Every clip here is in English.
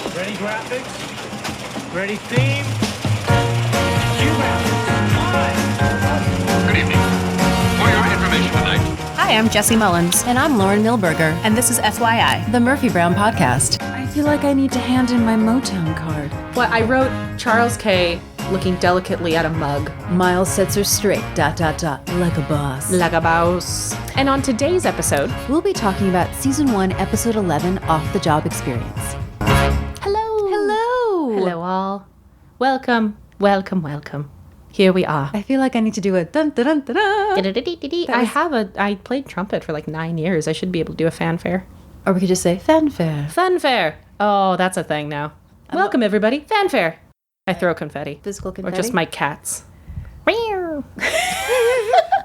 Ready graphics? Ready theme? Cue graphics. Good evening. For your information tonight. Hi, I'm Jesse Mullins. And I'm Lauren Milberger. And this is FYI. The Murphy Brown Podcast. I feel like I need to hand in my Motown card. Well, I wrote Charles K. looking delicately at a mug. Miles sets her straight, ... like a boss. Like a boss. And on today's episode, We'll be talking about Season 1, Episode 11, Off the Job Experience. hello. Hello. Hello all. Welcome, welcome, welcome. Here we are. I feel like I need to do a dun dun dun dun dun. I played trumpet for like 9 years. I should be able to do a fanfare. Or we could just say fanfare. Fanfare. Oh, that's a thing now. Welcome everybody. Fanfare. I throw confetti. Physical confetti? Or just my cats.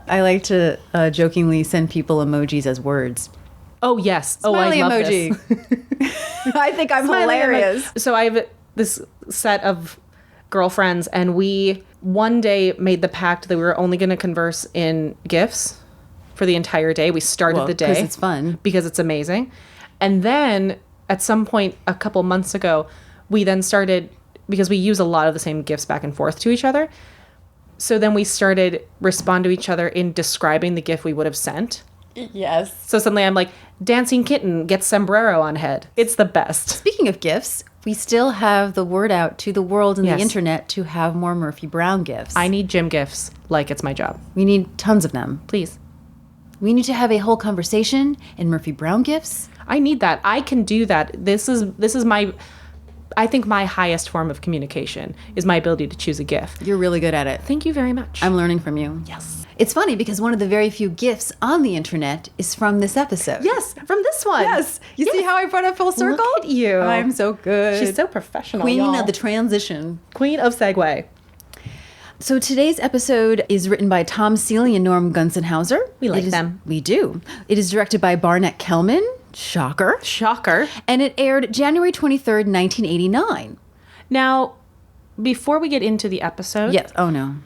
I like to jokingly send people emojis as words. Oh, yes. Smiley I love emoji. this. I think I'm Smiley hilarious. emoji. So I have this set of girlfriends, and we one day made the pact that we were only going to converse in GIFs for the entire day. We started the day. Because it's fun. Because it's amazing. And then at some point a couple months ago, we then started, because we use a lot of the same GIFs back and forth to each other. So then we started respond to each other in describing the GIF we would have sent. Yes. So suddenly I'm like, dancing kitten gets sombrero on head. It's the best. Speaking of gifts, we still have the word out to the world and Yes. the internet to have more Murphy Brown gifts. I need gym GIFs like it's my job. We need tons of them. Please. We need to have a whole conversation in Murphy Brown gifts. I need that. I can do that. This is my, I think my highest form of communication is my ability to choose a GIF. You're really good at it. Thank you very much. I'm learning from you. Yes. It's funny because one of the very few gifts on the internet is from this episode. Yes, from this one. Yes. You see how I brought it full circle? Look at you. I'm so good. She's so professional, Queen y'all. of the transition. Queen of Segway. So today's episode is written by Tom Seeley and Norm Gunzenhauser. We like It is- them. We do. It is directed by Barnett Kellman. Shocker. Shocker. And it aired January 23rd, 1989. Now, before we get into the episode, Yes. Oh, no.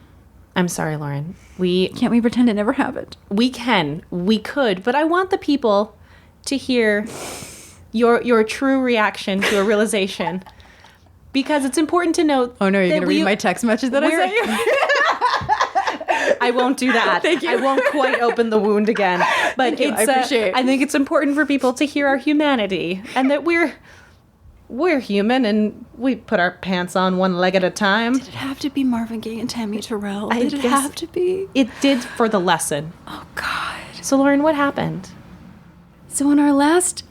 I'm sorry, Lauren. Can't we pretend it never happened? We could, but I want the people to hear your true reaction to a realization, because it's important to note. Oh, no. You're that going to read my text message that I we're- sent you? I won't do that. Thank you. I won't quite open the wound again. But Thank you. I appreciate. I think it's important for people to hear our humanity, and that we're human, and we put our pants on one leg at a time. Did it have to be Marvin Gaye and Tammy Terrell? I Did it guess- have to be? It did for the lesson. Oh, God. So, Lauren, what happened? So in our last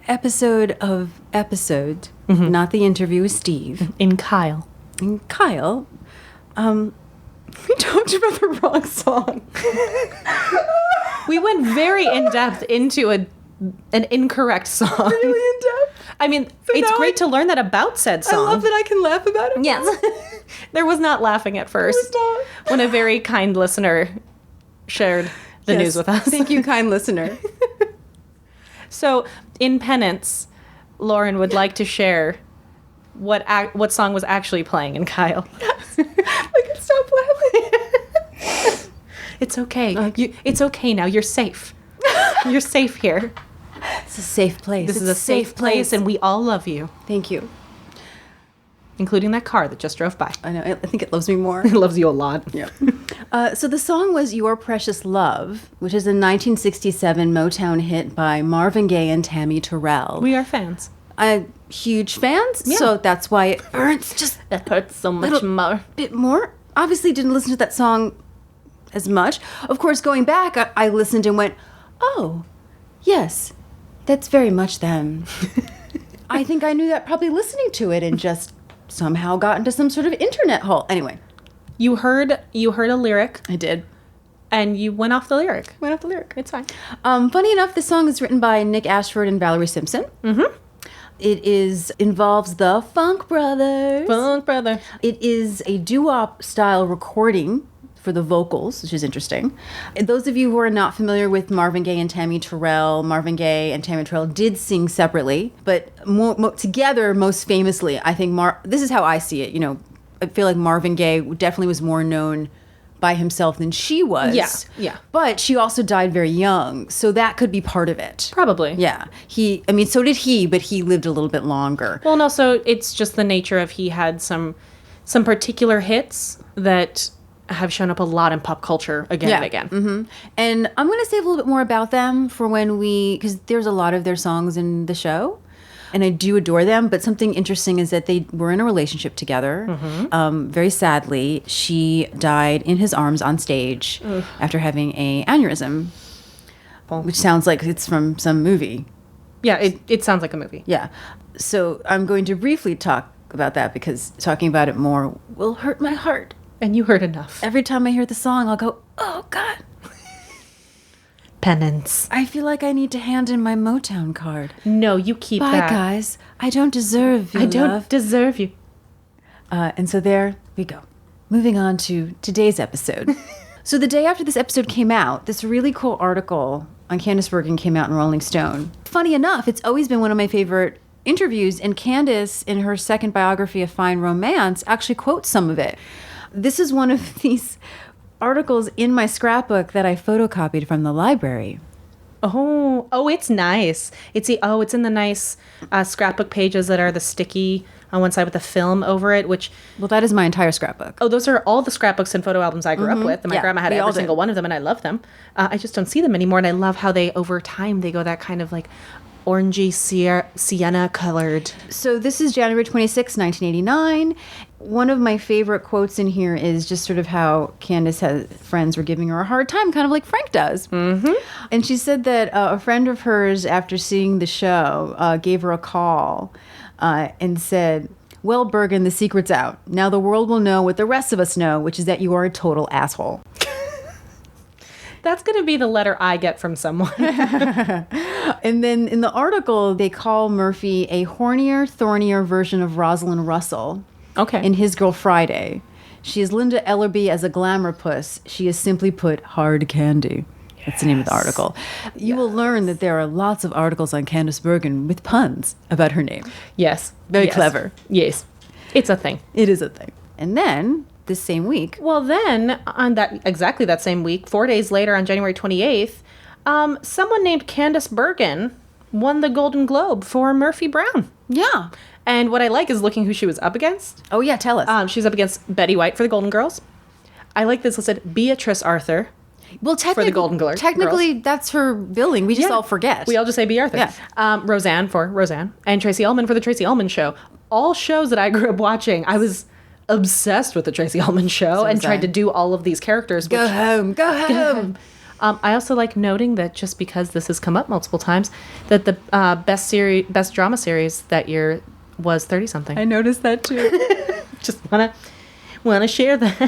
episode of Episode, not the interview with Steve, In Kyle. and Kyle, we talked about the wrong song. We went very in depth into an incorrect song. Really in depth. I mean, it's now great to learn that about said I song. love that I can laugh about it. Yes. There was not laughing at first not. when a very kind listener shared the Yes. news with us. Thank you, kind listener. So, in penance, Lauren would like to share what song was actually playing in Kyle. I can stop laughing. It's okay. It's okay now. You're safe. You're safe here. It's a safe place. This is a safe place, and we all love you, Thank you. including that car that just drove by. I know. I think it loves me more. It loves you a lot. Yeah. So the song was Your Precious Love, which is a 1967 Motown hit by Marvin Gaye and Tammy Terrell. We are fans. Huge fans, Yeah. so that's why it burns just That hurts so much Little- more. bit more. Obviously didn't listen to that song as much. Of course, going back, I listened and went, oh, yes, that's very much them. I think I knew that probably listening to it and just somehow got into some sort of internet hole. Anyway, You heard a lyric, I did. and you went off the lyric. Went off the lyric. It's fine. Funny enough, this song is written by Nick Ashford and Valerie Simpson. Mm-hmm. It involves the Funk Brothers. Funk brother. It is a doo-wop style recording for the vocals, which is interesting. And those of you who are not familiar with Marvin Gaye and Tammy Terrell, Marvin Gaye and Tammy Terrell did sing separately, but together most famously, I think this is how I see it. You know, I feel like Marvin Gaye definitely was more known by himself than she was. Yeah, yeah. But she also died very young, so that could be part of it. Probably. Yeah. I mean, so did he, but he lived a little bit longer. Well, and also it's just the nature of he had some particular hits that have shown up a lot in pop culture again and again. Mm-hmm. And I'm going to say a little bit more about them for when because there's a lot of their songs in the show. And I do adore them, but something interesting is that they were in a relationship together. Very sadly, she died in his arms on stage after having a aneurysm, which sounds like it's from some movie. Yeah, it sounds like a movie. Yeah. So I'm going to briefly talk about that because talking about it more will hurt my heart. And you heard enough. Every time I hear the song, I'll go, oh, God. Penance. I feel like I need to hand in my Motown card. No, you keep Bye, that. guys. I don't deserve you, I don't love. deserve you. And so there we go. Moving on to today's episode. So the day after this episode came out, this really cool article on Candice Bergen came out in Rolling Stone. Funny enough, it's always been one of my favorite interviews, and Candice, in her second biography of Fine Romance, actually quotes some of it. This is one of these articles in my scrapbook that I photocopied from the library. Oh, it's nice. It's in the nice scrapbook pages that are the sticky on one side with the film over it, which... Well, that is my entire scrapbook. Oh, those are all the scrapbooks and photo albums I grew up with. And my Yeah, grandma had we all every did. single one of them, and I love them. I just don't see them anymore, and I love how they, over time, they go that kind of like orangey sienna colored. So this is January 26, 1989. One of my favorite quotes in here is just sort of how Candice has friends were giving her a hard time, kind of like Frank does. Mm-hmm. And she said that a friend of hers, after seeing the show, gave her a call and said, well, Bergen, the secret's out. Now the world will know what the rest of us know, which is that you are a total asshole. That's going to be the letter I get from someone. And then in the article, they call Murphy a hornier, thornier version of Rosalind Russell. Okay. In His Girl Friday. She is Linda Ellerby as a glamour puss. She is simply put hard candy. That's the name of the article. You will learn that there are lots of articles on Candice Bergen with puns about her name. Yes. Very Yes. clever. Yes. It's a thing. It is a thing. And then, this same week, Well, then, on that same week, 4 days later, on January 28th, someone named Candice Bergen won the Golden Globe for Murphy Brown. yeah. And what I like is looking who she was up against. Oh, yeah, tell us. She's up against Betty White for the Golden Girls. I like this listed. Beatrice Arthur. Well, the Golden Girls. Technically, that's her billing. We just all forget. We all just say B. Arthur. Yeah. Roseanne for Roseanne. And Tracy Ullman for the Tracy Ullman Show. All shows that I grew up watching. I was obsessed with the Tracy Ullman Show and was tried I. to do all of these characters. Go home. Go home. I also like noting that just because this has come up multiple times, that the best drama series that year was 30-something. I noticed that too. Just wanna share that.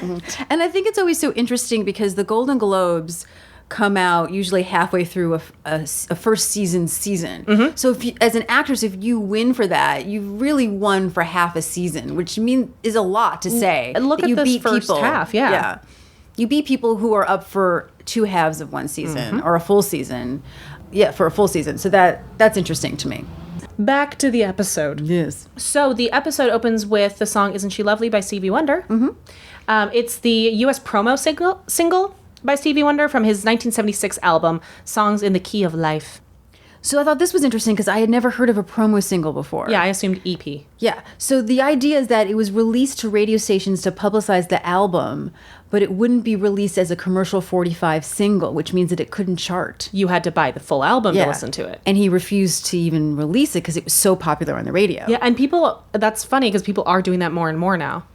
And I think it's always so interesting because the Golden Globes come out usually halfway through a first season. So if you, as an actress, if you win for that, you really won for half a season, which is a lot to say. And look that at you this beat first half, yeah. You beat people who are up for two halves of one season or a full season. Yeah, for a full season. So that's interesting to me. Back to the episode. Yes. So the episode opens with the song "Isn't She Lovely" by Stevie Wonder. It's the U.S. promo single by Stevie Wonder from his 1976 album "Songs in the Key of Life." So I thought this was interesting because I had never heard of a promo single before. Yeah, I assumed E EP. Yeah. So the idea is that it was released to radio stations to publicize the album, but it wouldn't be released as a commercial 45 single, which means that it couldn't chart. You had to buy the full album to listen to it. And he refused to even release it because it was so popular on the radio. Yeah, and that's funny because people are doing that more and more now.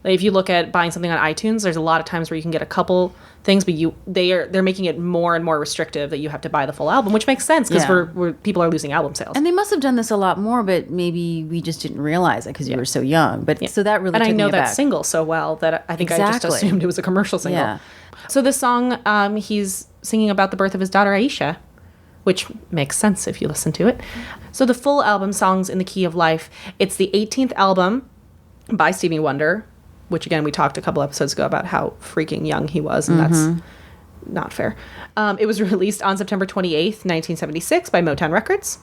Like if you look at buying something on iTunes, there's a lot of times where you can get a couple things, but they're making it more and more restrictive that you have to buy the full album, which makes sense because Yeah. people are losing album sales. And they must have done this a lot more, but maybe we just didn't realize it because we were so young. But so that really and took I know me that aback. single so well that I think I just Exactly. assumed it was a commercial single. Yeah. So this song, he's singing about the birth of his daughter Aisha, which makes sense if you listen to it. So the full album, Songs in the Key of Life, it's the 18th album by Stevie Wonder, which again, we talked a couple episodes ago about how freaking young he was, and that's not fair. It was released on September 28th, 1976 by Motown Records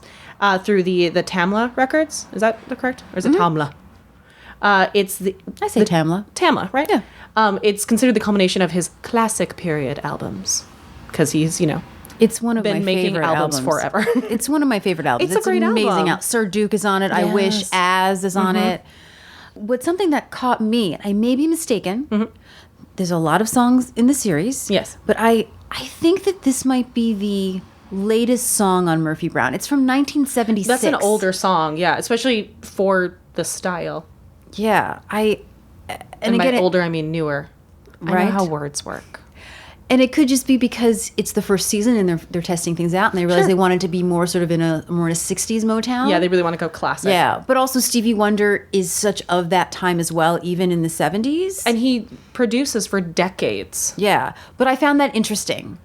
through the Tamla Records. Is that correct? Or is it Tamla? It's the I say Tamla. Tamla, right? Yeah. It's considered the culmination of his classic period albums because he's, It's one of been my making favorite albums forever. It's one of my favorite albums. It's a great amazing album. Sir Duke is on it. I wish Yes. Mm-hmm. Az is on it. But something that caught me, I may be mistaken. There's a lot of songs in the series. Mm-hmm. Yes. But I think that this might be the latest song on Murphy Brown. It's from 1976. That's an older song, yeah, especially for the style. Yeah. And And again, by older, I mean newer. I Right. know how words work. And it could just be because it's the first season and they're testing things out and they realize Sure. they wanted to be more sort of in a 60s Motown. Yeah, they really want to go classic. Yeah, but also Stevie Wonder is such of that time as well, even in the 70s. And he produces for decades. Yeah, but I found that interesting.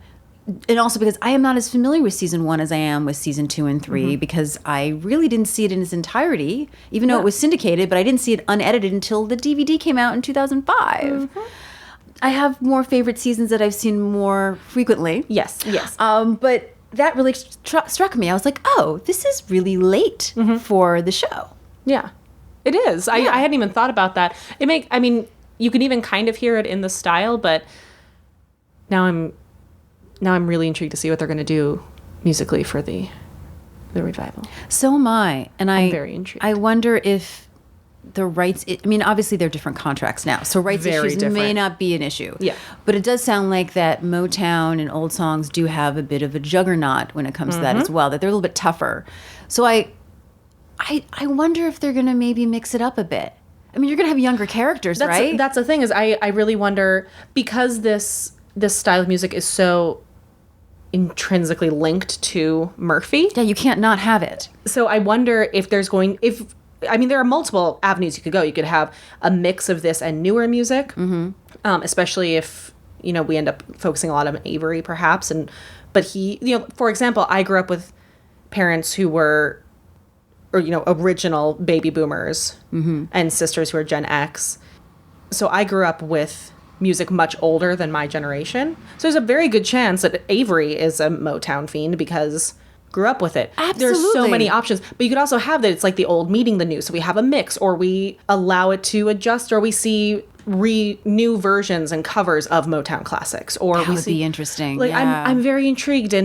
And also because I am not as familiar with season 1 as I am with season 2 and 3 because I really didn't see it in its entirety, even though it was syndicated, but I didn't see it unedited until the DVD came out in 2005. I have more favorite seasons that I've seen more frequently. Yes. But that really struck me. I was like, oh, this is really late for the show. Yeah, it is. I hadn't even thought about that. I mean, you can even kind of hear it in the style, but now I'm really intrigued to see what they're going to do musically for the revival. So am I. And I'm very intrigued. I wonder if the rights, I mean, obviously there are different contracts now, so rights Very issues may different. not be an issue. Yeah. But it does sound like that Motown and old songs do have a bit of a juggernaut when it comes to that as well, that they're a little bit tougher. So I wonder if they're going to maybe mix it up a bit. I mean, you're going to have younger characters, right? That's the thing is I really wonder, because this style of music is so intrinsically linked to Murphy. Yeah, you can't not have it. So I wonder if there are multiple avenues you could go. You could have a mix of this and newer music, especially if, we end up focusing a lot on Avery perhaps. But he, for example, I grew up with parents who were, original baby boomers and sisters who are Gen X. So I grew up with music much older than my generation. So there's a very good chance that Avery is a Motown fiend because grew up with it. There's so Absolutely. many options. But you could also have that it's like the old meeting the new. So we have a mix, or we allow it to adjust, or we see new versions and covers of Motown classics. Or That we would see, be interesting. Like yeah. I'm very intrigued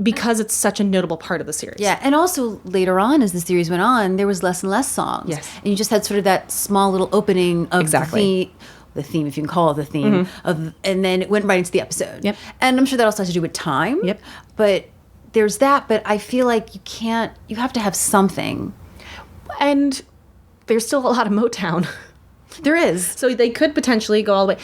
because it's such a notable part of the series. Yeah, and also later on, as the series went on, there was less and less songs. Yes. And you just had sort of that small little opening of Exactly. the theme, if you can call it the theme, and then it went right into the episode. Yep. And I'm sure that also has to do with time. Yep. But there's that, but I feel like you have to have something. And there's still a lot of Motown. There is. So they could potentially go all the way.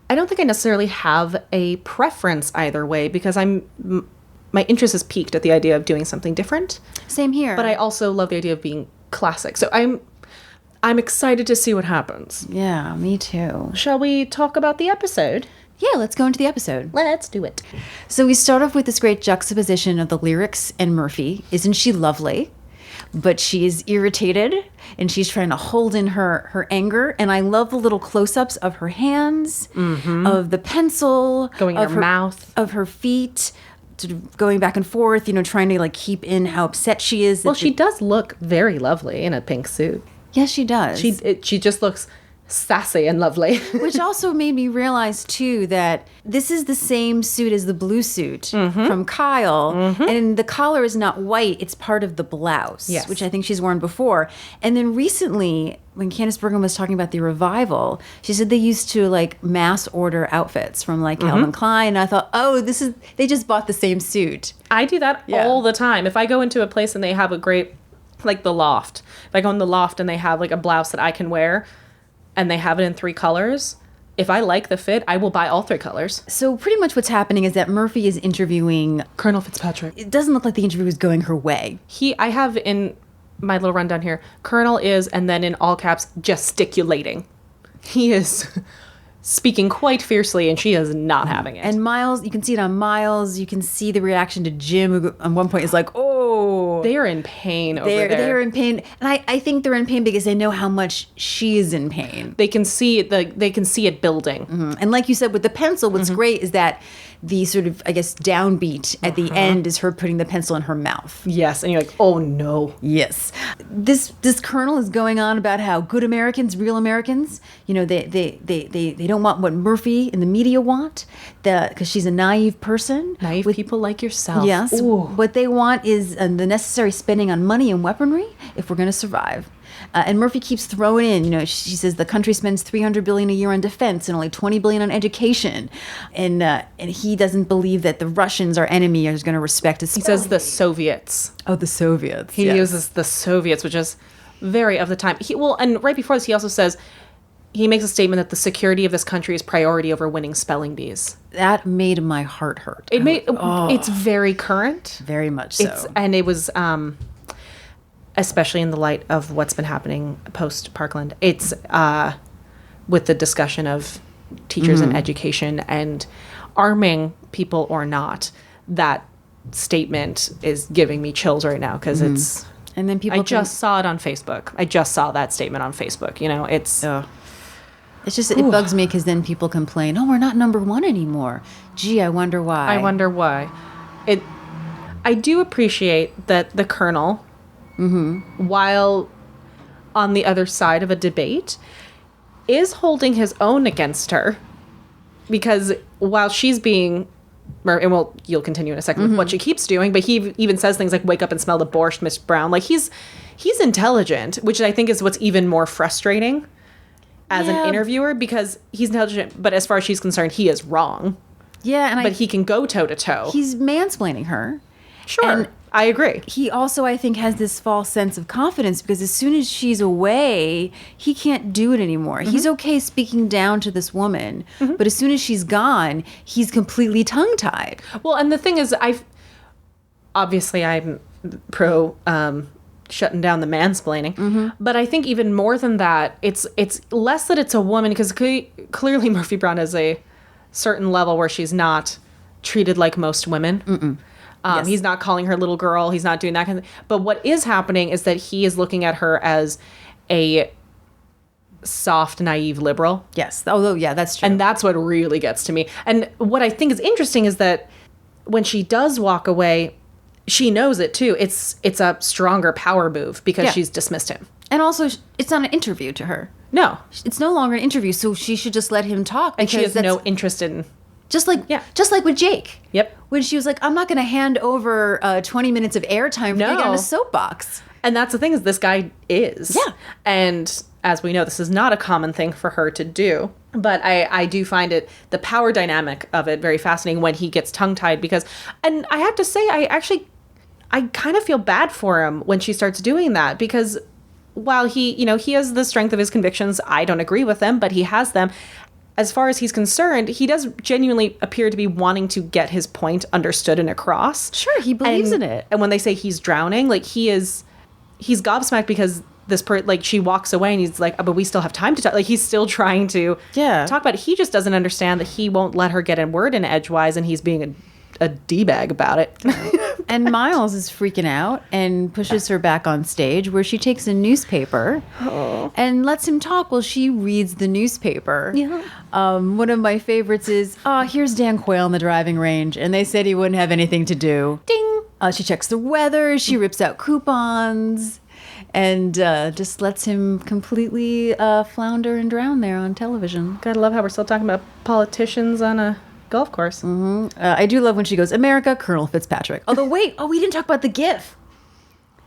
I don't think I necessarily have a preference either way because my interest is piqued at the idea of doing something different. Same here. But I also love the idea of being classic. So I'm excited to see what happens. Yeah, me too. Shall we talk about the episode? Yeah, let's go into the episode. Let's do it. So we start off with this great juxtaposition of the lyrics and Murphy. Isn't she lovely? But she is irritated and she's trying to hold in her anger. And I love the little close-ups of her hands, of the pencil, Going in of her mouth. of her feet, sort of going back and forth, trying to like keep in how upset she is. Well, she does look very lovely in a pink suit. Yes, she does. She just looks sassy and lovely. Which also made me realize, too, that this is the same suit as the blue suit from Kyle. And the collar is not white. It's part of the blouse, Yes. which I think she's worn before. And then recently, when Candice Bergen was talking about the revival, she said they used to, like, mass order outfits from, like, Calvin Klein. And I thought, oh, they just bought the same suit. I do that Yeah. all the time. If I go into a place and they have a great, like the Loft, if I go in the Loft and they have like a blouse that I can wear and they have it in 3 colors, if I like the fit, I will buy all 3 colors. So pretty much what's happening is that Murphy is interviewing. Colonel Fitzpatrick. It doesn't look like the interview is going her way. I have in my little rundown here, Colonel is, and then in all caps, gesticulating. He is speaking quite fiercely and she is not having it. And Miles, you can see it on Miles. You can see the reaction to Jim, who at one point is like, oh. they are in pain over They're there. in pain. And I think they're in pain because they know how much she is in pain. They can see it building. And like you said, with the pencil, what's great is that the sort of, I guess, downbeat at the end is her putting the pencil in her mouth. Yes, and you're like, oh no. Yes. This colonel is going on about how good Americans, real Americans, they don't want what Murphy and the media want, because she's a naive person. Naive people like yourself. Yes. Ooh. What they want is the necessary spending on money and weaponry if we're going to survive. And Murphy keeps throwing in, she says the country spends $300 billion a year on defense and only $20 billion on education. And he doesn't believe that the Russians, our enemy, are going to respect his. He says the Soviets. Oh, the Soviets. He yes. uses the Soviets, which is very of the time. And right before this, he also says, he makes a statement that the security of this country is priority over winning spelling bees. That made my heart hurt. It's very current. Very much so. It was, especially in the light of what's been happening post Parkland. It's with the discussion of teachers and education and arming people or not. That statement is giving me chills right now because it's. And then people. I just saw it on Facebook. I just saw that statement on Facebook. It's. It's just, it bugs me because then people complain, oh, we're not number one anymore. Gee, I wonder why. I wonder why. I do appreciate that the colonel, while on the other side of a debate, is holding his own against her. Because while she's being, and you'll continue in a second with what she keeps doing, but he even says things like, wake up and smell the borscht, Miss Brown. Like, he's intelligent, which I think is what's even more frustrating as an interviewer, because he's intelligent, but as far as she's concerned, he is wrong. Yeah, but he can go toe to toe. He's mansplaining her. Sure, and I agree. He also, I think, has this false sense of confidence because as soon as she's away, he can't do it anymore. He's okay speaking down to this woman, but as soon as she's gone, he's completely tongue-tied. Well, and the thing is, I'm pro shutting down the mansplaining, but I think even more than that, it's less that it's a woman, because clearly Murphy Brown has a certain level where she's not treated like most women. Yes. He's not calling her little girl. He's not doing that kind of thing. But what is happening is that he is looking at her as a soft, naive liberal. Yes. Although, yeah, that's true. And that's what really gets to me. And what I think is interesting is that when she does walk away, she knows it too. It's a stronger power move because she's dismissed him. And also, it's not an interview to her. No. It's no longer an interview, so she should just let him talk. And she has no interest in... Just like with Jake. Yep. When she was like, I'm not going to hand over 20 minutes of airtime for getting on a soapbox. And that's the thing, is this guy is. Yeah. And as we know, this is not a common thing for her to do. But I do find the power dynamic of it very fascinating when he gets tongue-tied, because... And I have to say, I kind of feel bad for him when she starts doing that, because while he has the strength of his convictions, I don't agree with them, but he has them. As far as he's concerned, he does genuinely appear to be wanting to get his point understood and across. Sure, he believes in it. And when they say he's drowning, like he's gobsmacked because she walks away and he's like, oh, but we still have time to talk. Like, he's still trying to talk about it. He just doesn't understand that he won't let her get a word in edgewise, and he's being a D-bag about it. And Miles is freaking out and pushes her back on stage, where she takes a newspaper and lets him talk while she reads the newspaper. Yeah. One of my favorites is, here's Dan Quayle in the driving range, and they said he wouldn't have anything to do. Ding! She checks the weather, she rips out coupons, and just lets him completely flounder and drown there on television. Gotta love how we're still talking about politicians on a golf course. I do love when she goes, America, Colonel Fitzpatrick. Although, wait, we didn't talk about the GIF.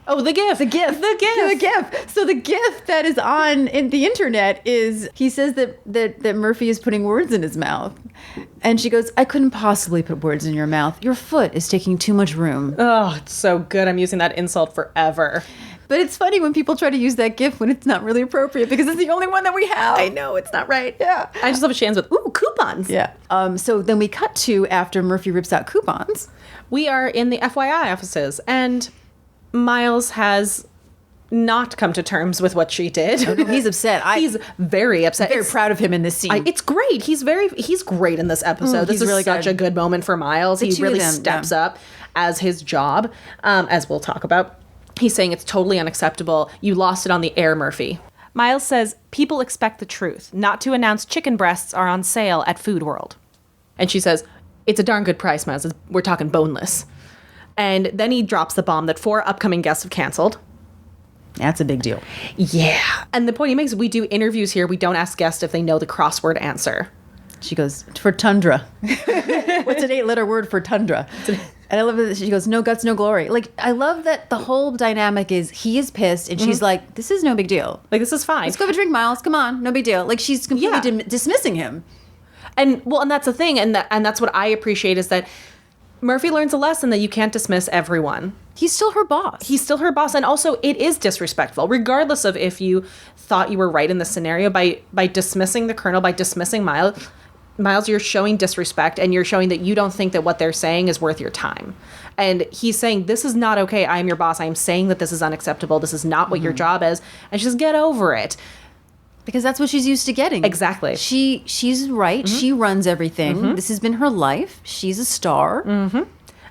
Oh, the GIF. The GIF. So the GIF that is on the internet is, he says that Murphy is putting words in his mouth. And she goes, I couldn't possibly put words in your mouth. Your foot is taking too much room. Oh, it's so good. I'm using that insult forever. But it's funny when people try to use that GIF when it's not really appropriate, because it's the only one that we have. I know, it's not right. Yeah. I just love a chance with, coupons. Yeah. So then we cut to after Murphy rips out coupons. We are in the FYI offices, and Miles has not come to terms with what she did. Oh, no, he's upset. He's very upset. Very proud of him in this scene. It's great. He's great in this episode. This is really such a good moment for Miles. He really steps up as his job, as we'll talk about. He's saying it's totally unacceptable. You lost it on the air, Murphy. Miles says people expect the truth, not to announce chicken breasts are on sale at Food World. And she says, It's a darn good price, Miles. We're talking boneless. And then he drops the bomb that 4 upcoming guests have canceled. That's a big deal. Yeah. And the point he makes is we do interviews here. We don't ask guests if they know the crossword answer. She goes, for tundra. What's an 8-letter word for tundra? And I love that she goes, no guts, no glory. Like, I love that the whole dynamic is he is pissed and she's like, this is no big deal. Like, this is fine. Let's go have a drink, Miles. Come on. No big deal. Like, she's completely Yeah. dismissing him. And that's the thing. And that's what I appreciate is that Murphy learns a lesson that you can't dismiss everyone. He's still her boss. He's still her boss. And also, it is disrespectful, regardless of if you thought you were right in the scenario by dismissing the colonel, by dismissing Miles, you're showing disrespect and you're showing that you don't think that what they're saying is worth your time. And he's saying, this is not okay. I am your boss. I am saying that this is unacceptable. This is not what your job is. And she says, get over it. Because that's what she's used to getting. Exactly. She's right. She runs everything. This has been her life. She's a star.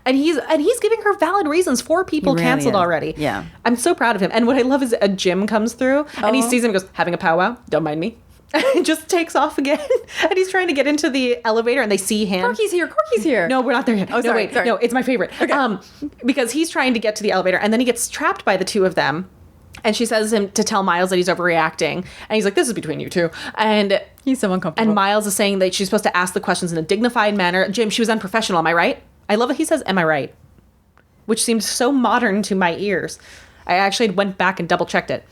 And he's giving her valid reasons. 4 people really canceled is. already. Yeah. I'm so proud of him. And what I love is a Jim comes through and he sees him and goes, having a powwow? Don't mind me. And just takes off again. And he's trying to get into the elevator and they see him. Corky's here. Corky's here. No, we're not there yet. Oh, sorry, No, wait. sorry. No, it's my favorite. Okay. Because he's trying to get to the elevator and then he gets trapped by the 2 of them. And she says to him to tell Miles that he's overreacting. And he's like, this is between you 2. And He's so uncomfortable. And Miles is saying that she's supposed to ask the questions in a dignified manner. Jim, she was unprofessional. Am I right? I love that he says, am I right? Which seems so modern to my ears. I actually went back and double checked it.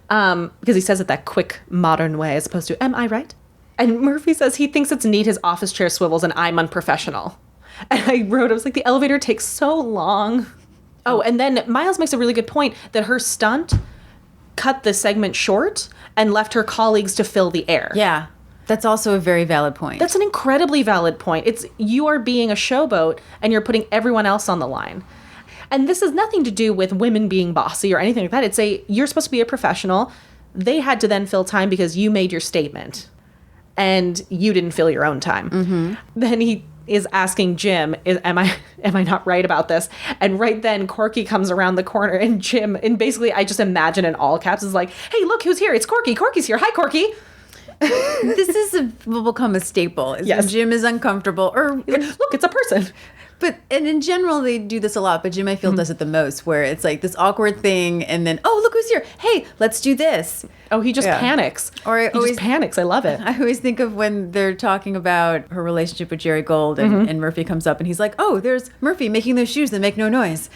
Because he says it that quick, modern way as opposed to, am I right? And Murphy says he thinks it's neat his office chair swivels and I'm unprofessional. And I was like, the elevator takes so long. Oh, and then Miles makes a really good point that her stunt cut the segment short and left her colleagues to fill the air. Yeah. That's also a very valid point. That's an incredibly valid point. It's you are being a showboat and you're putting everyone else on the line. And this has nothing to do with women being bossy or anything like that. You're supposed to be a professional. They had to then fill time because you made your statement and you didn't fill your own time. Then he is asking Jim, am I not right about this? And right then Corky comes around the corner and Jim, and basically I just imagine in all caps is like, hey, look who's here. It's Corky. Corky's here. Hi, Corky. This will become a staple. Is Yes. when Jim is uncomfortable or Look, it's a person. and in general they do this a lot, but Jim I feel does it the most, where it's like this awkward thing and then, oh, look who's here. Hey, let's do this. Oh, he just Yeah. panics. Or I he always- just panics. I love it. I always think of when they're talking about her relationship with Jerry Gold and Murphy comes up and he's like, oh, there's Murphy making those shoes that make no noise.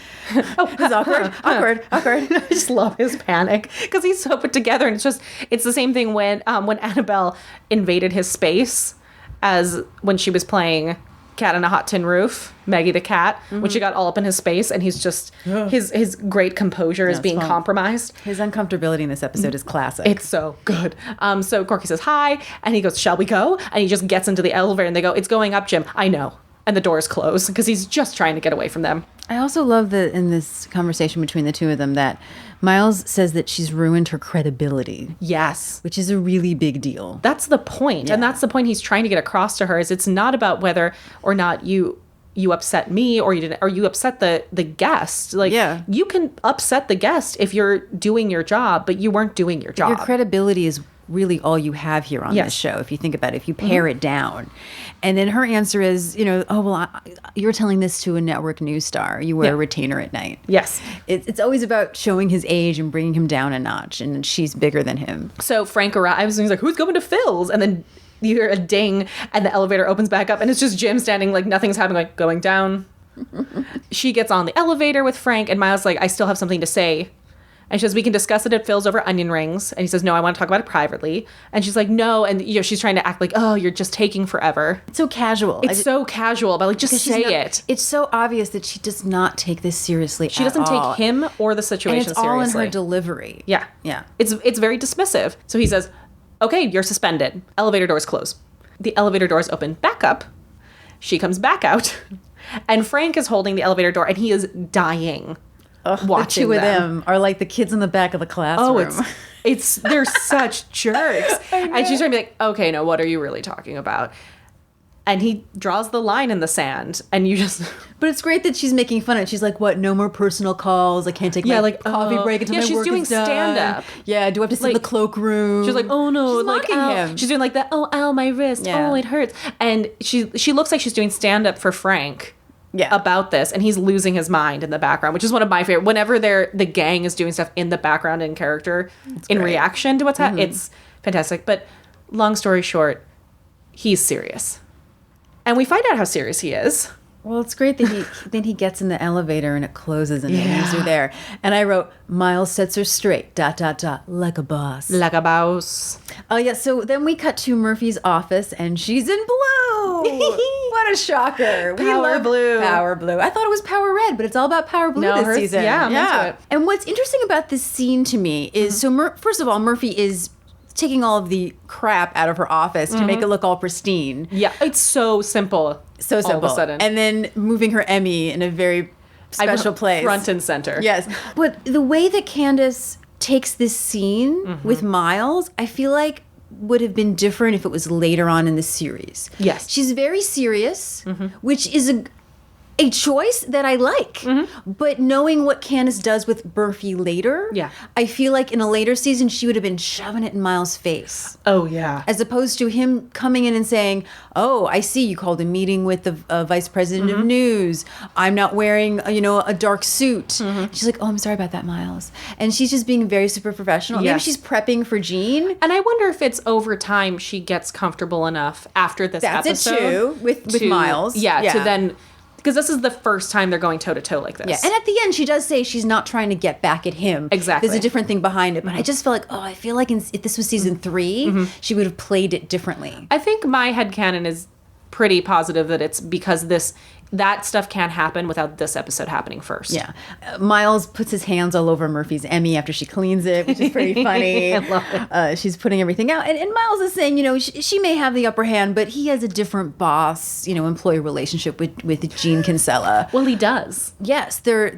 Oh, it's awkward. I just love his panic because he's so put together, and it's the same thing when Annabelle invaded his space as when she was playing Cat on a Hot Tin Roof, Maggie the cat, when she got all up in his space and he's just his great composure is it's being fun. compromised. His uncomfortability in this episode is classic. It's so good. So Corky says hi, and he goes, shall we go? And he just gets into the elevator, and they go, it's going up, Jim. I know. And the doors close because he's just trying to get away from them. I also love that in this conversation between the 2 of them that Miles says that she's ruined her credibility, Yes. which is a really big deal. That's the point. And Yeah. that's the point he's trying to get across to her is it's not about whether or not you upset me or you upset the guest. Like Yeah. you can upset the guest if you're doing your job, but you weren't doing your job. Your credibility is really all you have here on Yes. this show, if you think about it, if you pare it down. And then her answer is, oh, well, you're telling this to a network news star. You wear Yeah. a retainer at night. Yes. It's always about showing his age and bringing him down a notch, and she's bigger than him. So Frank arrives and he's like, who's going to Phil's? And then you hear a ding and the elevator opens back up and it's just Jim standing like nothing's happening, like going down. She gets on the elevator with Frank and Miles like, I still have something to say. And she says, we can discuss it at Phil's over onion rings. And he says, no, I want to talk about it privately. And she's like, no. And she's trying to act like, oh, you're just taking forever. It's so casual. It's so casual, but like, just Because she's say not- it. It's so obvious that she does not take this seriously. She doesn't take him or the situation and it's all in seriously. her delivery. Yeah. Yeah. It's very dismissive. So he says, okay, you're suspended. Elevator doors close. The elevator doors open back up. She comes back out. And Frank is holding the elevator door and he is dying. Watching the 2 of them are like the kids in the back of the classroom. Oh, they're such jerks. And she's trying to be like, okay, no, what are you really talking about? and he draws the line in the sand, and you just But it's great that she's making fun of it. She's like, what, no more personal calls? I can't take Yeah, my like, coffee oh. break until Yeah, my she's work doing is done. stand-up. Yeah, do I have to sit in the Like, cloakroom? she's like, oh no, she's like mocking ow. him. She's doing like that. Oh, ow, my wrist. Yeah. Oh, it hurts. And she looks like she's doing stand up for Frank. Yeah. About this, and he's losing his mind in the background, which is one of my favorite. Whenever the gang is doing stuff in the background in character, in great. reaction to what's happening, it's fantastic. But long story short, he's serious, and we find out how serious he is. Well, it's great that then he gets in the elevator and it closes and Yeah. leaves her there. And I wrote, Miles sets her straight, ... like a boss. Like a boss. Oh, yeah. So then we cut to Murphy's office and she's in blue. What a shocker. We Power love blue. Power blue. I thought it was Power Red, but it's all about Power Blue No, this hers- season. yeah, I'm into it. And what's interesting about this scene to me is first of all, Murphy is taking all of the crap out of her office to make it look all pristine. Yeah, it's so simple. So simple. All of a sudden, And then moving her Emmy in a very I special wrote place. front and center. Yes. But the way that Candace takes this scene Mm-hmm. with Miles, I feel like would have been different if it was later on in the series. Yes. She's very serious, which is a choice that I like. But knowing what Candace does with Murphy later, Yeah. I feel like in a later season she would have been shoving it in Miles' face. Oh yeah. As opposed to him coming in and saying, "Oh, I see you called a meeting with the vice president of news. I'm not wearing, a dark suit." She's like, "Oh, I'm sorry about that, Miles." And she's just being very super professional. Maybe Yes. she's prepping for Jean. And I wonder if it's over time she gets comfortable enough after this That's it episode. too, with Miles. Yeah, Yeah. to then, because this is the first time they're going toe to toe like this. Yeah, and at the end, she does say she's not trying to get back at him. Exactly. There's a different thing behind it. But I just felt like, I feel like if this was season 3, she would have played it differently. I think my headcanon is pretty positive that it's because that stuff can't happen without this episode happening first. Yeah. Miles puts his hands all over Murphy's Emmy after she cleans it, which is pretty funny. I love it. She's putting everything out. And Miles is saying, she may have the upper hand, but he has a different boss, employee relationship with Gene Kinsella. Well, he does. Yes, they're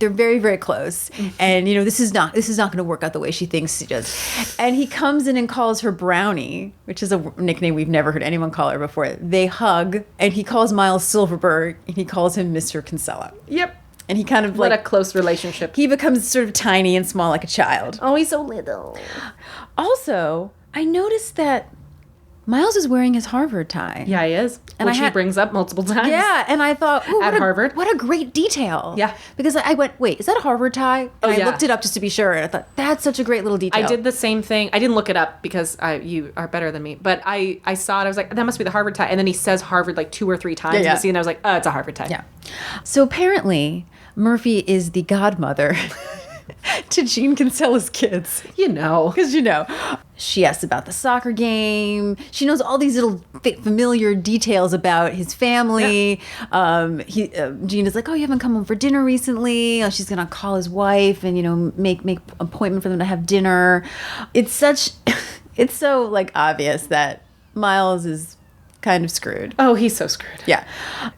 very, very close. And, this is not going to work out the way she thinks it does. And he comes in and calls her Brownie, which is a nickname we've never heard anyone call her before. They hug, and he calls Miles Silverberg, and he calls him Mr. Kinsella. Yep. And he kind of What a close relationship. he becomes sort of tiny and small like a child. Oh, he's so little. Also, I noticed that Miles is wearing his Harvard tie. Yeah, he is. And Which I he had- brings up multiple times. Yeah, and I thought, ooh, At Harvard. what a great detail. Yeah. Because I went, wait, is that a Harvard tie? And Oh, I yeah. looked it up just to be sure, and I thought, that's such a great little detail. I did the same thing. I didn't look it up because you are better than me. But I saw it. I was like, that must be the Harvard tie. And then he says Harvard like 2 or 3 times in yeah. the scene. And I was like, oh, it's a Harvard tie. Yeah. So apparently, Murphy is the godmother to Gene Kinsella's kids. You know. Because, she asks about the soccer game. She knows all these little familiar details about his family. Gene is like, oh, you haven't come home for dinner recently. Oh, she's going to call his wife and, make appointment for them to have dinner. It's so, obvious that Miles is kind of screwed. Oh, he's so screwed. Yeah.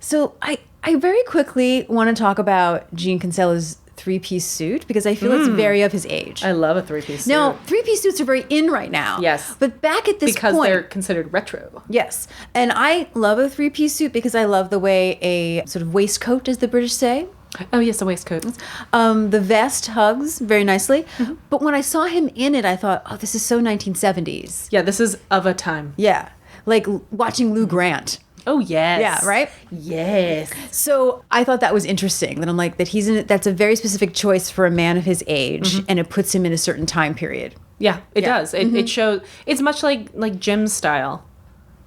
So I very quickly want to talk about Gene Kinsella's 3-piece suit because I feel it's very of his age. I love a 3-piece suit. Now, 3-piece suits are very in right now. Yes. But back at this because point, they're considered retro. yes. And I love a 3-piece suit because I love the way a sort of waistcoat, as the British say. Oh, yes, a waistcoat. The vest hugs very nicely. Mm-hmm. But when I saw him in it, I thought, oh, this is so 1970s. Yeah, this is of a time. Yeah. Like watching Lou Grant. Oh, yes. Yeah, right? Yes. So I thought that was interesting. That I'm like that that's a very specific choice for a man of his age, and it puts him in a certain time period. Yeah, it Yeah. does. It shows. It's much like Jim's style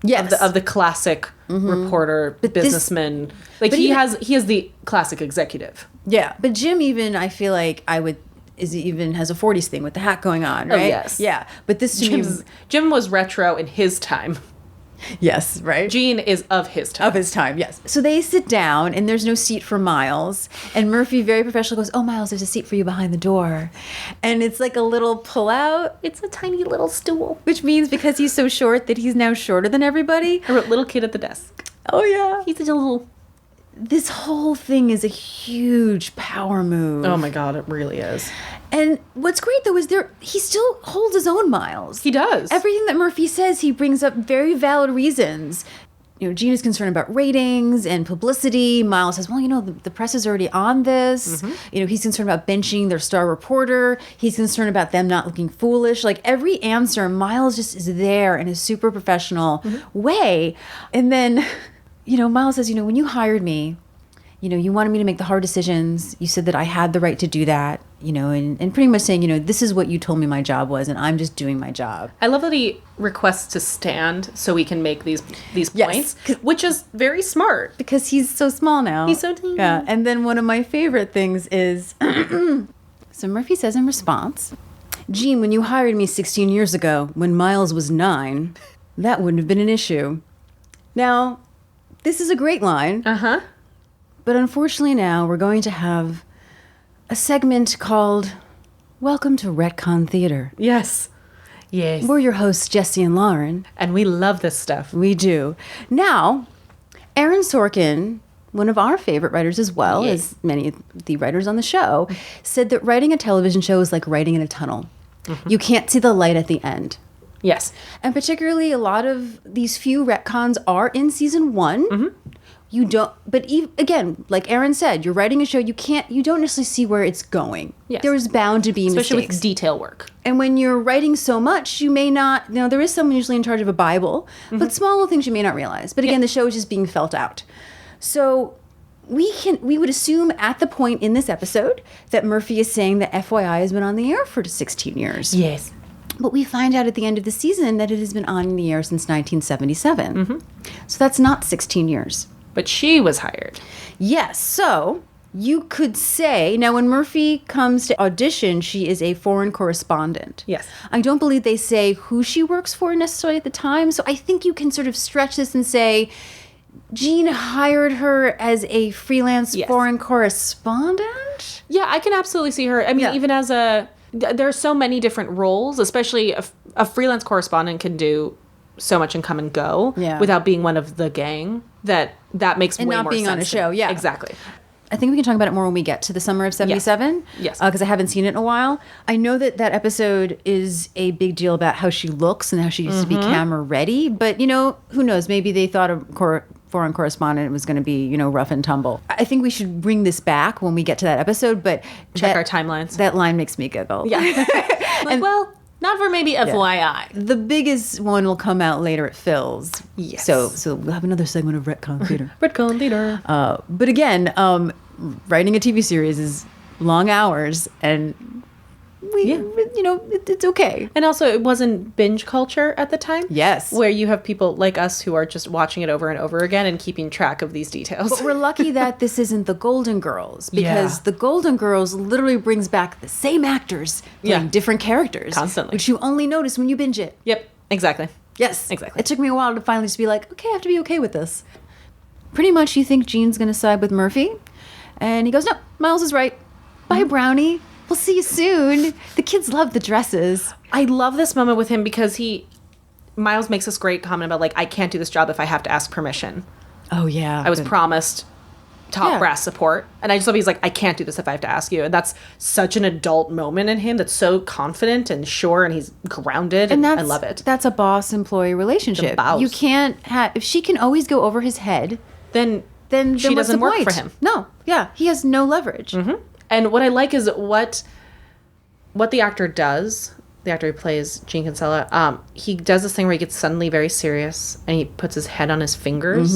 Yes, of the classic reporter, this- businessman. Like but he even- has the classic executive. yeah. But Jim, even I feel like even has a 40s thing with the hat going on, right? yes. Yeah. But this to me, Jim was retro in his time. yes, right. Gene is of his time. Of his time, yes. So they sit down, and there's no seat for Miles. And Murphy, very professional, goes, "Oh, Miles, there's a seat for you behind the door." And it's like a little pull-out, It's a tiny little stool. which means because he's so short that he's now shorter than everybody. I wrote little kid at the desk. Oh, yeah. He's a little. This whole thing is a huge power move. Oh my god, it really is. And what's great, though, is he still holds his own, Miles. He does. Everything that Murphy says, he brings up very valid reasons. Gene is concerned about ratings and publicity. Miles says, well, the press is already on this. He's concerned about benching their star reporter. He's concerned about them not looking foolish. Like every answer, Miles just is there in a super professional way. And then, Miles says, when you hired me, you wanted me to make the hard decisions. You said that I had the right to do that, and pretty much saying, this is what you told me my job was, and I'm just doing my job. I love that he requests to stand so he can make these Yes. points, which is very smart. Because he's so small now. He's so teeny. Yeah. And then one of my favorite things is, so Murphy says in response, Gene, when you hired me 16 years ago, when Miles was 9, that wouldn't have been an issue. Now, this is a great line. Uh-huh. But unfortunately now we're going to have a segment called Welcome to Retcon Theater. Yes. Yes. We're your hosts, Jesse and Lauren. And we love this stuff. We do. Now, Aaron Sorkin, one of our favorite writers as well as many of the writers on the show, said that writing a television show is like writing in a tunnel. You can't see the light at the end. Yes. And particularly a lot of these few retcons are in season 1. You don't, but again, like Aaron said, you're writing a show, you don't necessarily see where it's going. Yes. There's bound to be Especially mistakes. with detail work. And when you're writing so much, you may not, there is someone usually in charge of a Bible, but small little things you may not realize. But again, the show is just being felt out. So we would assume at the point in this episode that Murphy is saying that FYI has been on the air for 16 years. Yes. But we find out at the end of the season that it has been on the air since 1977. So that's not 16 years. But she was hired. Yes, so you could say, now when Murphy comes to audition, she is a foreign correspondent. Yes. I don't believe they say who she works for necessarily at the time, so I think you can sort of stretch this and say, Gene hired her as a freelance foreign correspondent? Yeah, I can absolutely see her. I mean, Yeah. even as there are so many different roles, especially a freelance correspondent can do so much and come and go without being one of the gang that makes And way not more being sense on a to show, me. yeah. Exactly. I think we can talk about it more when we get to the summer of 77. Yes. Because I haven't seen it in a while. I know that episode is a big deal about how she looks and how she used to be camera ready. But, who knows? Maybe they thought a foreign correspondent was going to be, rough and tumble. I think we should bring this back when we get to that episode. But Check our timelines. That line makes me giggle. Yeah. Well, not for maybe FYI. The biggest one will come out later at Phil's. Yes. So we'll have another segment of Retcon Theater. Retcon Theater. But again, writing a TV series is long hours, and it's okay. And also, it wasn't binge culture at the time. Yes. Where you have people like us who are just watching it over and over again and keeping track of these details. But we're lucky that this isn't the Golden Girls, because the Golden Girls literally brings back the same actors playing different characters. Constantly. Which you only notice when you binge it. Yep, exactly. Yes. Exactly. It took me a while to finally just be like, okay, I have to be okay with this. Pretty much you think Gene's going to side with Murphy. And he goes, no, Miles is right. Bye, Brownie. We'll see you soon. The kids love the dresses. I love this moment with him because Miles makes this great comment about, like, I can't do this job if I have to ask permission. Oh, yeah. I was promised top Yeah. brass support. And I just love he's like, I can't do this if I have to ask you. And that's such an adult moment in him that's so confident and sure, and he's grounded. And I love it. That's a boss-employee relationship. The boss. You can't have... If she can always go over his head, Then she what's doesn't the work point? for him. No. Yeah. He has no leverage. And what I like is what the actor does, the actor who plays Gene Kinsella, he does this thing where he gets suddenly very serious and he puts his head on his fingers.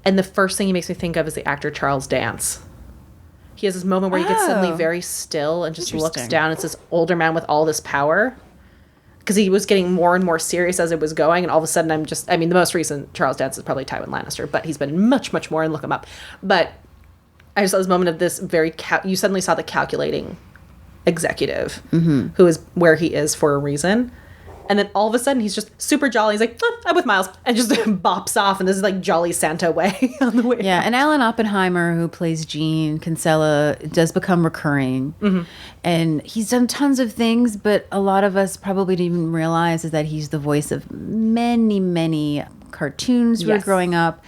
And the first thing he makes me think of is the actor Charles Dance. He has this moment where he gets suddenly very still and just looks Interesting. down. It's this older man with all this power. Because he was getting more and more serious as it was going. And all of a sudden the most recent Charles Dance is probably Tywin Lannister. But he's been much, much more, and look him up. But I just saw this moment of this you suddenly saw the calculating executive who is where he is for a reason. And then all of a sudden he's just super jolly. He's like, I'm with Miles. And just bops off. And this is like jolly Santa way on the way. Yeah, and Alan Oppenheimer, who plays Gene Kinsella, does become recurring. And he's done tons of things, but a lot of us probably didn't even realize is that he's the voice of many, many cartoons we were Yes. growing up.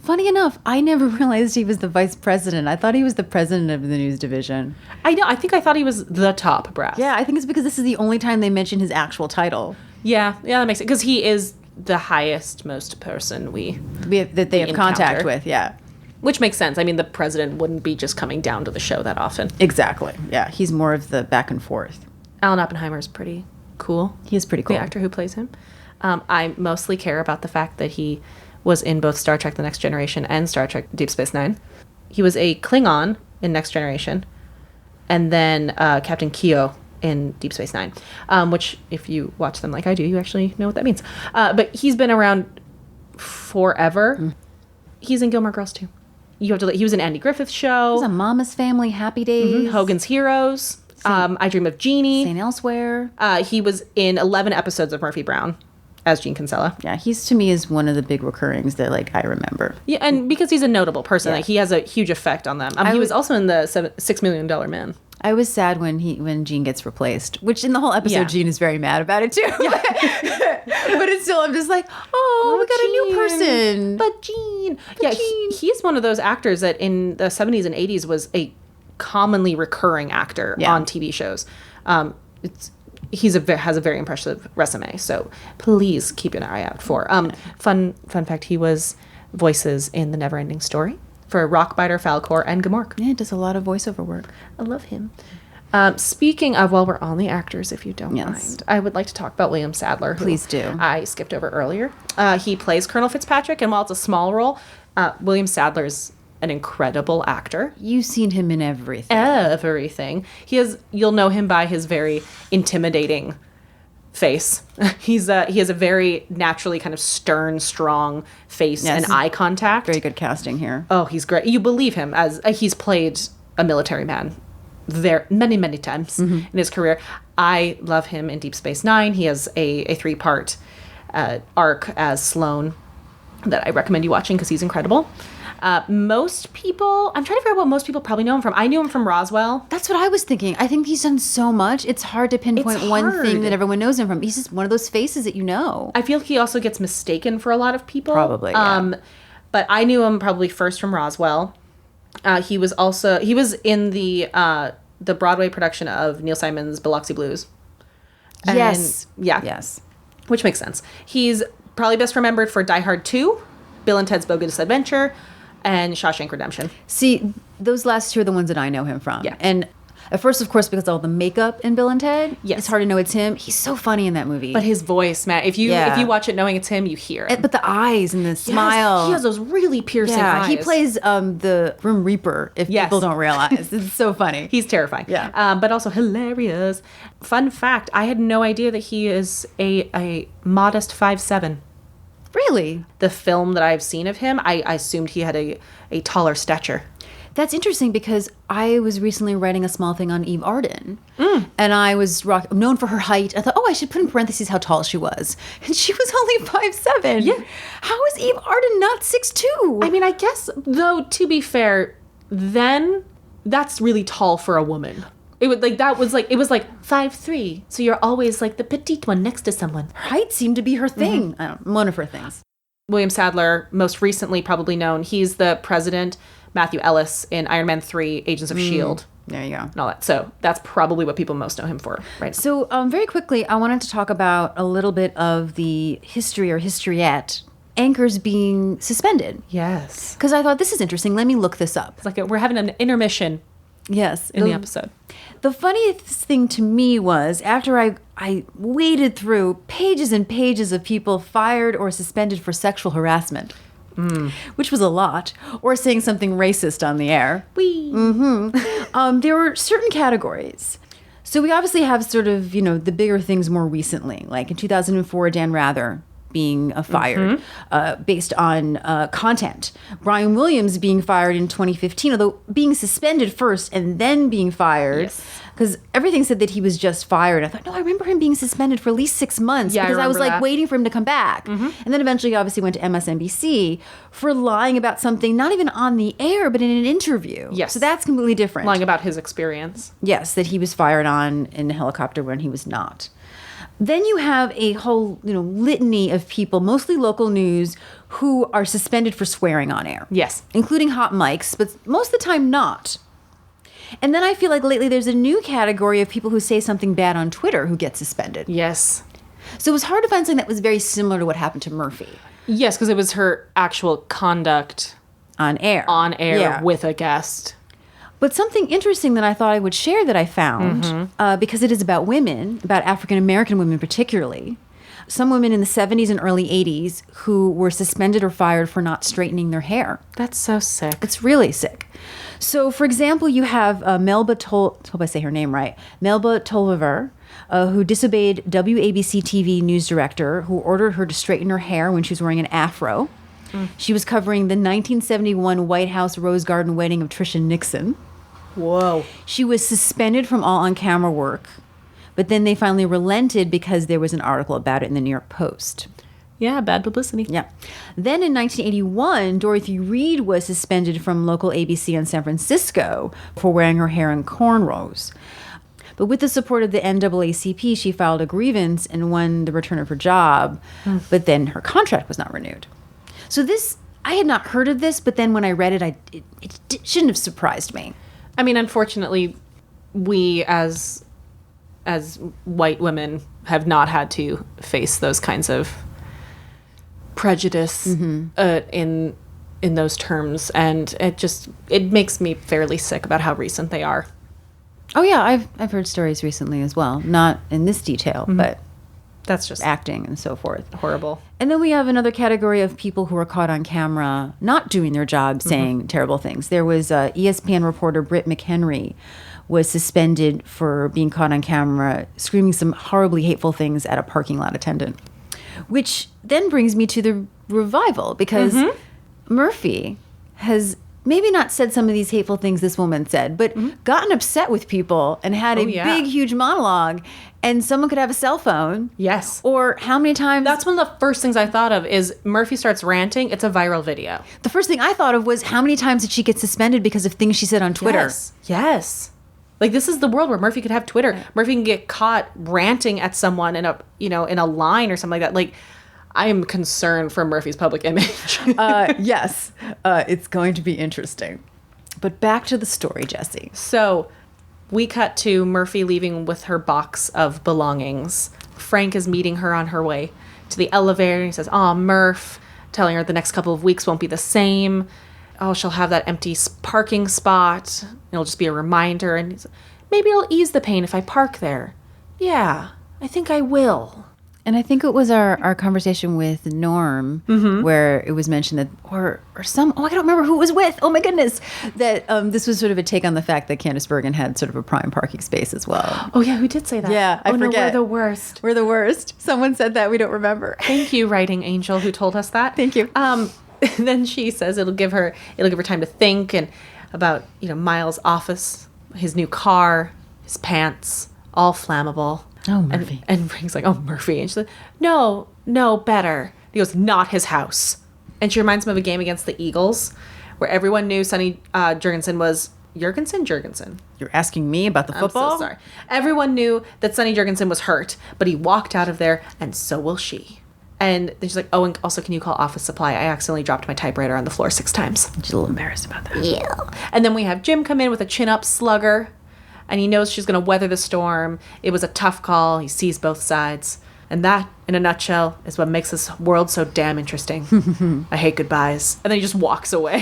Funny enough, I never realized he was the vice president. I thought he was the president of the news division. I know. I think I thought he was the top brass. Yeah, I think it's because this is the only time they mention his actual title. Yeah, that makes sense. Because he is the highest most person that they have contact encounter. with. Yeah, which makes sense. I mean, the president wouldn't be just coming down to the show that often. exactly. Yeah, he's more of the back and forth. Alan Oppenheimer is pretty cool. He is pretty cool. The actor who plays him. I mostly care about the fact that he was in both Star Trek The Next Generation and Star Trek Deep Space Nine. He was a Klingon in Next Generation, and then Captain Keo in Deep Space Nine, which, if you watch them like I do, you actually know what that means. But he's been around forever. He's in Gilmore Girls, too. You have to. He was in Andy Griffith's show. He's a Mama's Family, Happy Days, Hogan's Heroes. I Dream of Jeannie. St. Elsewhere. He was in 11 episodes of Murphy Brown as Gene Kinsella. Yeah, he's to me is one of the big recurrings that like I remember. Yeah, and because he's a notable person, Yeah. like he has a huge effect on them. He was also in the $6 Million Man. I was sad when Gene gets replaced, which in the whole episode Yeah. Gene is very mad about it too. But it's still I'm just like, oh, we got a new person. But Gene. Yeah, Gene. he's one of those actors that in the 70s and 80s was a commonly recurring actor Yeah. on TV shows. Has a very impressive resume, so please keep an eye out for. Fun fact: he was voices in The Neverending Story for Rockbiter, Falcor, and Gamork. Yeah, does a lot of voiceover work. I love him. Speaking of, while we're on the actors, if you don't Yes. mind, I would like to talk about William Sadler. Who Please do. I skipped over earlier. He plays Colonel Fitzpatrick, and while it's a small role, William Sadler's an incredible actor. You've seen him in everything. Everything. You'll know him by his very intimidating face. He has a very naturally kind of stern, strong face Yes. and eye contact. Very good casting here. Oh, he's great. You believe him as he's played a military man many times in his career. I love him in Deep Space Nine. He has a 3-part arc as Sloane that I recommend you watching because he's incredible. Most people, I'm trying to figure out what most people probably know him from. I knew him from Roswell. That's what I was thinking. I think he's done so much. It's hard to pinpoint one thing hard. that everyone knows him from. He's just one of those faces that you know. I feel like he also gets mistaken for a lot of people. Probably, yeah. But I knew him probably first from Roswell. He was in the Broadway production of Neil Simon's Biloxi Blues. And- Yes. Yeah. Yes. Which makes sense. He's probably best remembered for Die Hard 2, Bill and Ted's Bogus Adventure, and Shawshank Redemption. See, those last two are the ones that I know him from. Yeah. And at first, of course, because of all the makeup in Bill and Ted, Yes. it's hard to know it's him. He's so funny in that movie. But his voice, Matt, if you watch it knowing it's him, you hear it. But the eyes and the smile. He has those really piercing yeah, eyes. he plays the Grim Reaper, if Yes. people don't realize. It's so funny. He's terrifying. Yeah. But also hilarious. Fun fact, I had no idea that he is a modest 5'7". Really? The film that I've seen of him, I assumed he had a taller stature. That's interesting because I was recently writing a small thing on Eve Arden. And I was known for her height. I thought, I should put in parentheses how tall she was. And she was only 5'7". Yeah. How is Eve Arden not 6'2"? I mean, I guess, though, to be fair, then that's really tall for a woman. It was like 5'3", so you're always like the petite one next to someone. her height seemed to be her thing. I don't know, one of her things. William Sadler, most recently probably known, he's the president, Matthew Ellis in Iron Man 3, Agents of S.H.I.E.L.D. There you go. and all that. So that's probably what people most know him for, right? So very quickly, I wanted to talk about a little bit of the history or historyette anchors being suspended. Yes. Because I thought, this is interesting. Let me look this up. It's like we're having an intermission Yes. in the episode. The funniest thing to me was after I waded through pages and pages of people fired or suspended for sexual harassment, which was a lot, or saying something racist on the air. There were certain categories. So we obviously have sort of, the bigger things more recently, like in 2004, Dan Rather being fired based on content. Brian Williams being fired in 2015, although being suspended first and then being fired. Yes. Because everything said that he was just fired. I thought, no, I remember him being suspended for at least 6 months Yeah, I because I was remember like that. waiting for him to come back. And then eventually he obviously went to MSNBC for lying about something, not even on the air, but in an interview. Yes. So that's completely different. Lying about his experience. Yes, that he was fired on in a helicopter when he was not. Then you have a whole, litany of people, mostly local news, who are suspended for swearing on air. Yes. Including hot mics, but most of the time not. And then I feel like lately there's a new category of people who say something bad on Twitter who get suspended. Yes. So it was hard to find something that was very similar to what happened to Murphy Yes, because it was her actual conduct on air. Yeah. with a guest. But something interesting that I thought I would share that I found, because it is about women, about African American women particularly, some women in the 70s and early 80s who were suspended or fired for not straightening their hair. That's so sick. It's really sick. So, for example, you have Melba hope I say her name right, Melba Tolliver, who disobeyed WABC TV news director who ordered her to straighten her hair when she was wearing an afro. She was covering the 1971 White House Rose Garden wedding of Tricia Nixon. Whoa. She was suspended from all on-camera work, but then they finally relented because there was an article about it in the New York Post. Yeah, bad publicity. Yeah. Then in 1981, Dorothy Reed was suspended from local ABC in San Francisco for wearing her hair in cornrows. But with the support of the NAACP, she filed a grievance and won the return of her job, but then her contract was not renewed. So this, I had not heard of this, but then when I read it, it shouldn't have surprised me. I mean, unfortunately, we as white women have not had to face those kinds of prejudice in those terms, and it makes me fairly sick about how recent they are. Oh yeah, I've heard stories recently as well, not in this detail, but That's just acting and so forth. horrible. And then we have another category of people who are caught on camera not doing their job, saying terrible things. There was ESPN reporter Britt McHenry was suspended for being caught on camera screaming some horribly hateful things at a parking lot attendant. Which then brings me to the revival, because Murphy has maybe not said some of these hateful things this woman said, but gotten upset with people and had a big, huge monologue, and someone could have a cell phone. Yes. Or how many times... That's one of the first things I thought of is Murphy starts ranting. It's a viral video. The first thing I thought of was how many times did she get suspended because of things she said on Twitter? Yes. Like, this is the world where Murphy could have Twitter. Yeah. Murphy can get caught ranting at someone in a line or something like that. Like, I am concerned for Murphy's public image. Yes. It's going to be interesting. But back to the story, Jessie. So we cut to Murphy leaving with her box of belongings. Frank is meeting her on her way to the elevator. And he says, "Aw, Murph," telling her the next couple of weeks won't be the same. Oh, she'll have that empty parking spot. It'll just be a reminder. And he's, maybe it'll ease the pain if I park there. Yeah, I think I will. And I think it was our conversation with Norm where it was mentioned that, or some, I don't remember who it was with. Oh my goodness. That this was sort of a take on the fact that Candice Bergen had sort of a prime parking space as well. Oh yeah, who did say that? Yeah, I forget. No, we're the worst. We're the worst. Someone said that. We don't remember. Thank you, writing angel, who told us that. Thank you. Then she says it'll give her time to think and about, Miles' office, his new car, his pants, all flammable. Oh, Murphy. And Frank's like, "Oh, Murphy." And she's like, no, better. He goes, "Not his house." And she reminds him of a game against the Eagles where everyone knew Sonny Jurgensen was Jurgensen. You're asking me about the football? I'm so sorry. Everyone knew that Sonny Jurgensen was hurt, but he walked out of there, and so will she. And then she's like, "Oh, and also, can you call office supply? I accidentally dropped my typewriter on the floor 6 times. She's a little embarrassed about that. Yeah. And then we have Jim come in with a chin-up slugger, and he knows she's going to weather the storm. It was a tough call. He sees both sides. And that, in a nutshell, is what makes this world so damn interesting. I hate goodbyes. And then he just walks away.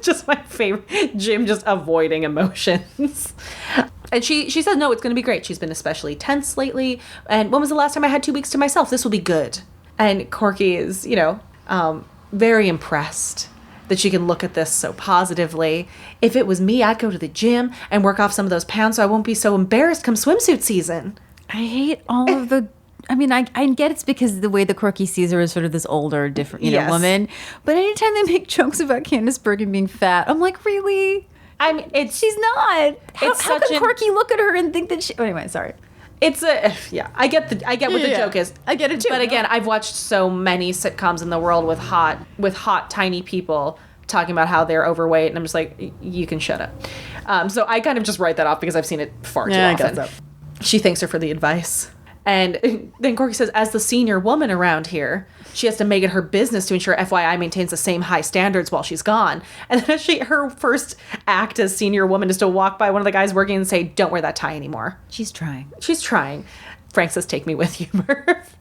Just my favorite. Jim just avoiding emotions. And she says, no, it's going to be great. She's been especially tense lately. And when was the last time I had 2 weeks to myself? This will be good. And Corky is, very impressed that she can look at this so positively. If it was me, I'd go to the gym and work off some of those pounds so I won't be so embarrassed come swimsuit season. I hate all of the... I mean, I get it's because the way the Corky sees her is sort of this older, different, Yes. woman. But anytime they make jokes about Candice Bergen being fat, I'm like, really? I mean, She's not. How such can an- Corky look at her and think that she... Oh, anyway, sorry. It's I get what the joke is. I get it too. But again, I've watched so many sitcoms in the world with hot tiny people talking about how they're overweight, and I'm just like, you can shut up. So I kind of just write that off because I've seen it far too often. guess She thanks her for the advice. And then Corky says, as the senior woman around here, she has to make it her business to ensure FYI maintains the same high standards while she's gone. And then her first act as senior woman is to walk by one of the guys working and say, "Don't wear that tie anymore." She's trying. She's trying. Frank says, "Take me with you, Murph."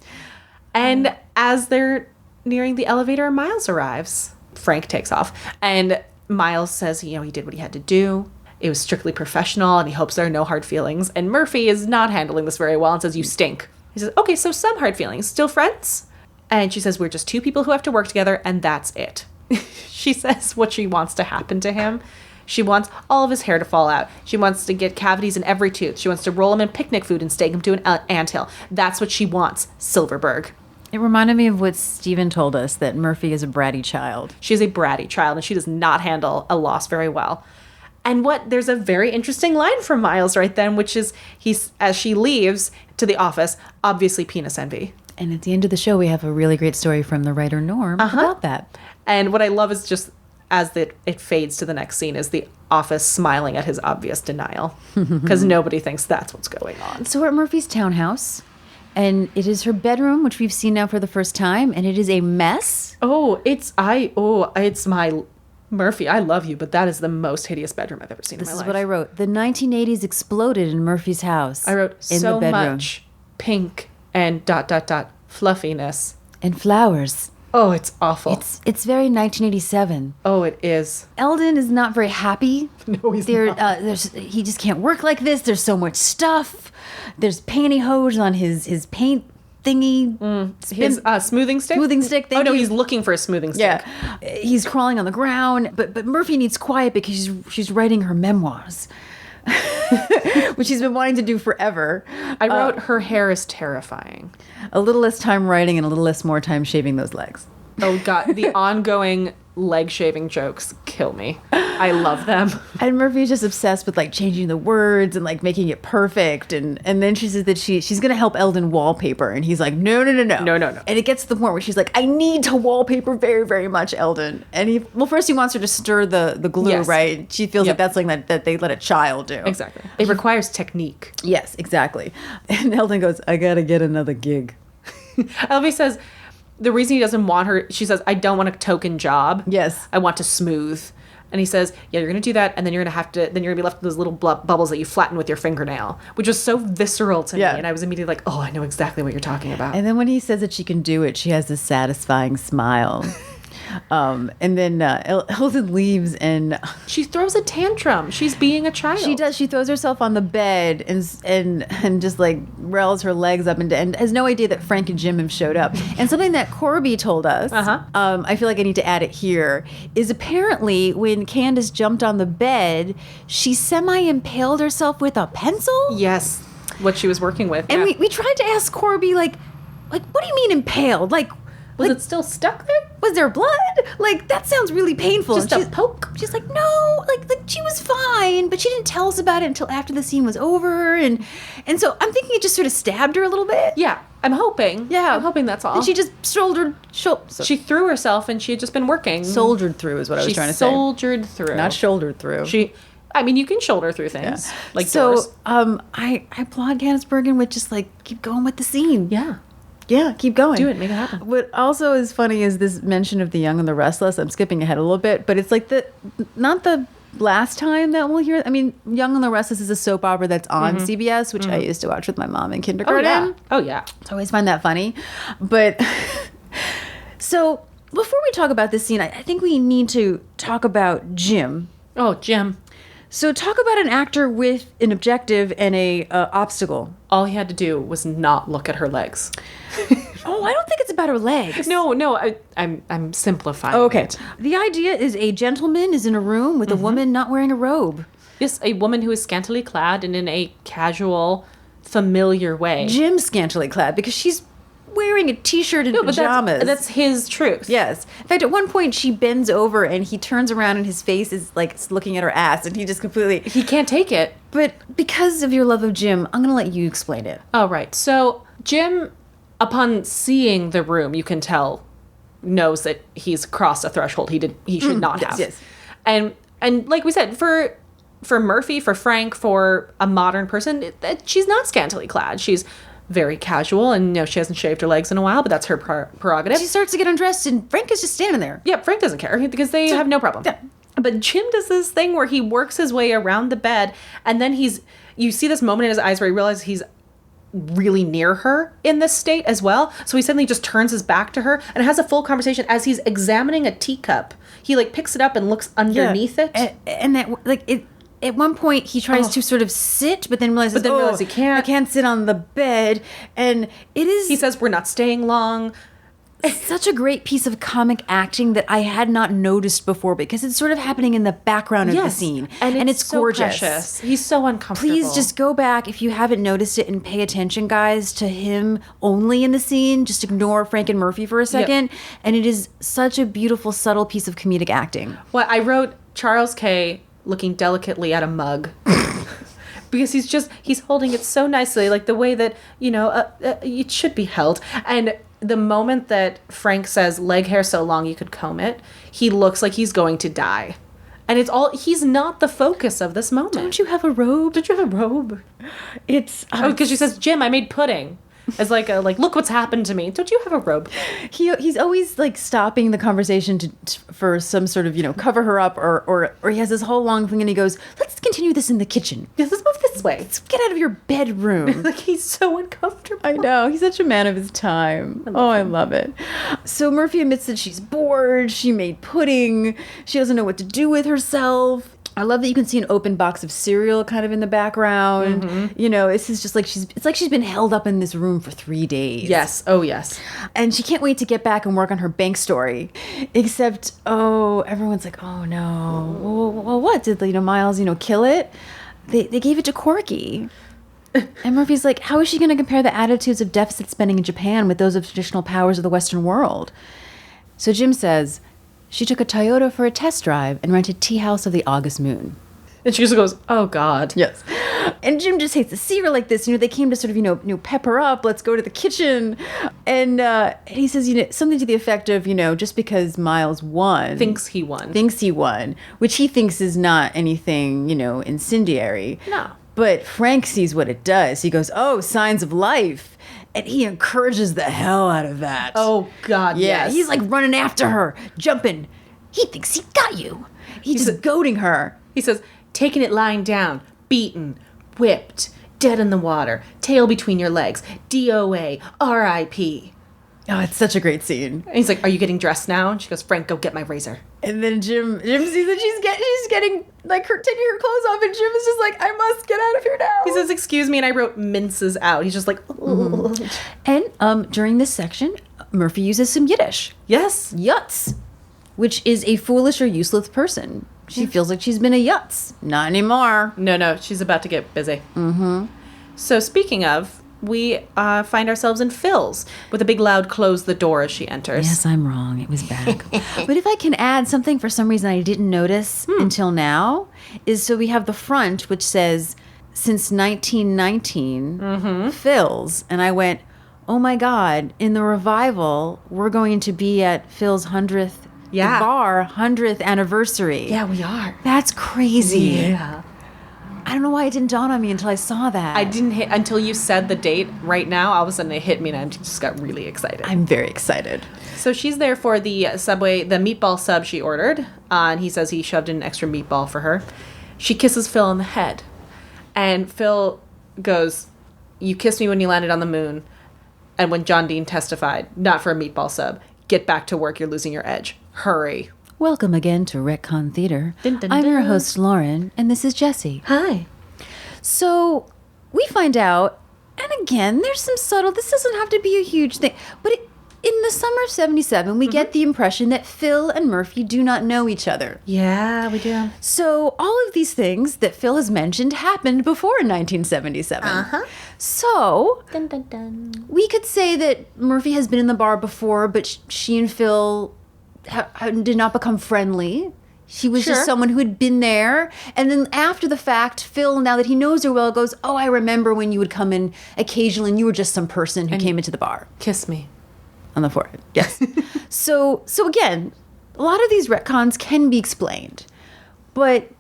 And as they're nearing the elevator, Miles arrives. Frank takes off. And Miles says, he did what he had to do. It was strictly professional, and he hopes there are no hard feelings. And Murphy is not handling this very well and says, "You stink." He says, "Okay, so some hard feelings. Still friends?" And she says, "We're just two people who have to work together, and that's it." She says what she wants to happen to him. She wants all of his hair to fall out. She wants to get cavities in every tooth. She wants to roll him in picnic food and stake him to an anthill. That's what she wants, Silverberg. It reminded me of what Steven told us, that Murphy is a bratty child. She is a bratty child, and she does not handle a loss very well. And there's a very interesting line from Miles right then, which is, as she leaves to the office, obviously penis envy. And at the end of the show, we have a really great story from the writer Norm about that. And what I love is just as it fades to the next scene is the office smiling at his obvious denial, because nobody thinks that's what's going on. So we're at Murphy's townhouse, and it is her bedroom, which we've seen now for the first time, and it is a mess. It's my Murphy. I love you, but that is the most hideous bedroom I've ever seen in my life. This is what I wrote. The 1980s exploded in Murphy's house. I wrote in so the bedroom. much pink and ... fluffiness. And flowers. Oh, it's awful. It's very 1987. Oh, it is. Eldon is not very happy. No, he's not. He just can't work like this. There's so much stuff. There's pantyhose on his paint thingy. His smoothing stick? Smoothing stick, thank Oh, no, you. he's looking for a smoothing stick. Yeah. He's crawling on the ground, but Murphy needs quiet because she's writing her memoirs, which she's been wanting to do forever. I wrote, her hair is terrifying. A little less time writing and a little less more time shaving those legs. Oh, God. The ongoing leg shaving jokes kill me. I love them. And Murphy's just obsessed with like changing the words and like making it perfect. And then she says that she's going to help Eldon wallpaper. And he's like, no. No. And it gets to the point where she's like, I need to wallpaper very, very much, Eldon. And first he wants her to stir the glue, Yes. right? She feels Yep. like that's something that they let a child do. Exactly. It requires technique. Yes, exactly. And Eldon goes, I got to get another gig. Elvie says the reason he doesn't want her, she says, I don't want a token job. Yes. I want to smooth. And he says, yeah, you're going to do that. And then you're going to be left with those little bubbles that you flatten with your fingernail, which was so visceral to me. And I was immediately like, oh, I know exactly what you're talking about. And then when he says that she can do it, she has this satisfying smile. And then Eldon leaves and she throws a tantrum. She's being a child. she does. She throws herself on the bed and just like rails her legs up and has no idea that Frank and Jim have showed up. And something that Corby told us, I feel like I need to add it here, is apparently when Candace jumped on the bed, she semi-impaled herself with a pencil. Yes. What she was working with. And yeah. we tried to ask Corby, like, what do you mean impaled? Was it still stuck there? Was there blood? Like, that sounds really painful. Just And a poke? She's like, no, like she was fine, but she didn't tell us about it until after the scene was over. And so I'm thinking it just sort of stabbed her a little bit. Yeah. I'm hoping. Yeah. I'm hoping that's all. And she just She threw herself and she had just been working. soldiered through is what I was trying to say. Soldiered through. Not shouldered through. You can shoulder through things. Yeah. Like so, doors. I applaud Candice Bergen with just like, keep going with the scene. Yeah. Yeah, keep going. Do it, make it happen. What also is funny is this mention of The Young and the Restless. I'm skipping ahead a little bit, but it's like not the last time that we'll hear. I mean, Young and the Restless is a soap opera that's on CBS, which I used to watch with my mom in kindergarten. Oh, yeah. So I always find that funny. But so before we talk about this scene, I think we need to talk about Jim. Oh, Jim. So talk about an actor with an objective and a obstacle. All he had to do was not look at her legs. Oh, I don't think it's about her legs. No, I'm simplifying Okay. it. The idea is a gentleman is in a room with a woman not wearing a robe. Yes, a woman who is scantily clad and in a casual, familiar way. Jim's scantily clad because she's wearing a t-shirt and No, but pajamas. that's his truth. Yes. In fact, at one point she bends over and he turns around and his face is like looking at her ass and he just completely... He can't take it. But because of your love of Jim, I'm going to let you explain it. Oh, right. So Jim, upon seeing the room, you can tell, knows that he's crossed a threshold he should not have. Yes. And like we said, for Murphy, for Frank, for a modern person, she's not scantily clad. She's very casual, and she hasn't shaved her legs in a while, but that's her prerogative. She starts to get undressed and Frank is just standing there. Yeah, Frank doesn't care because they have no problem. Yeah. But Jim does this thing where he works his way around the bed, and then you see this moment in his eyes where he realizes he's really near her in this state as well. So he suddenly just turns his back to her and has a full conversation as he's examining a teacup. He like picks it up and looks underneath it. And that, like, it. At one point, he tries to sort of sit, but then realizes, he can't. I can't sit on the bed. And it is... He says, we're not staying long. such a great piece of comic acting that I had not noticed before because it's sort of happening in the background of the scene. And it's so gorgeous. precious. He's so uncomfortable. Please just go back if you haven't noticed it and pay attention, guys, to him only in the scene. Just ignore Frank and Murphy for a second. And it is such a beautiful, subtle piece of comedic acting. Well, I wrote Charles K. looking delicately at a mug. Because he's holding it so nicely, like the way that, it should be held. And the moment that Frank says, leg hair so long you could comb it, he looks like he's going to die. And he's not the focus of this moment. Don't you have a robe? Don't you have a robe? It's... because she says, Jim, I made pudding. As like, look what's happened to me. Don't you have a robe? He's always like stopping the conversation for some sort of, cover her up or he has this whole long thing and he goes, let's continue this in the kitchen. Let's move this way. Let's get out of your bedroom. Like he's so uncomfortable. I know. He's such a man of his time. I love it. So Murphy admits that she's bored. She made pudding. She doesn't know what to do with herself. I love that you can see an open box of cereal kind of in the background. Mm-hmm. This is just like it's like she's been held up in this room for 3 days. Yes. Oh, yes. And she can't wait to get back and work on her bank story. Except, everyone's like, oh no. Well, what? Did, Miles, kill it? They gave it to Corky. And Murphy's like, how is she going to compare the attitudes of deficit spending in Japan with those of traditional powers of the Western world? So Jim says, she took a Toyota for a test drive and rented Tea House of the August Moon. And she just goes, oh, God. Yes. And Jim just hates to see her like this. They came to sort of, pep her up. Let's go to the kitchen. And he says, something to the effect of, just because Miles won. Thinks he won. Which he thinks is not anything, incendiary. No. But Frank sees what it does. He goes, oh, signs of life. And he encourages the hell out of that. Oh, God, yeah, yes. He's like running after her, jumping. He thinks he got you. He's just goading her. He says, taking it lying down, beaten, whipped, dead in the water, tail between your legs, DOA, RIP. Oh, it's such a great scene. And he's like, are you getting dressed now? And she goes, Frank, go get my razor. And then Jim sees that she's getting, like, taking her clothes off, and Jim is just like, I must get out of here now. He says, excuse me, and I wrote minces out. He's just like, mm-hmm. And during this section, Murphy uses some Yiddish. Yes. Yutz, which is a foolish or useless person. She feels like she's been a yutz. Not anymore. No, she's about to get busy. Mm-hmm. So speaking of, we find ourselves in Phil's with a big loud close the door as she enters. Yes, I'm wrong. It was back. But if I can add something for some reason I didn't notice until now, is so we have the front, which says, since 1919, Phil's. And I went, oh my God, in the revival, we're going to be at Phil's 100th bar, 100th anniversary. Yeah, we are. That's crazy. Yeah. I don't know why it didn't dawn on me until I saw that. I didn't hit until you said the date right now. All of a sudden it hit me and I just got really excited. I'm very excited. So she's there for the Subway, the meatball sub she ordered. And he says he shoved in an extra meatball for her. She kisses Phil on the head. And Phil goes, you kissed me when you landed on the moon. And when John Dean testified, not for a meatball sub. Get back to work. You're losing your edge. Hurry. Welcome again to Retcon Theater. Dun, dun, I'm your dun. host, Lauren, and this is Jessie. Hi. So we find out, and again, there's some subtle, this doesn't have to be a huge thing, but in the summer of 77, we get the impression that Phil and Murphy do not know each other. Yeah, we do. So all of these things that Phil has mentioned happened before 1977. So Dun, dun, dun. we could say that Murphy has been in the bar before, but she and Phil did not become friendly. She was just someone who had been there. And then after the fact, Phil, now that he knows her well, goes, oh, I remember when you would come in occasionally and you were just some person who came into the bar. Kiss me. On the forehead. Yes. So again, a lot of these retcons can be explained. But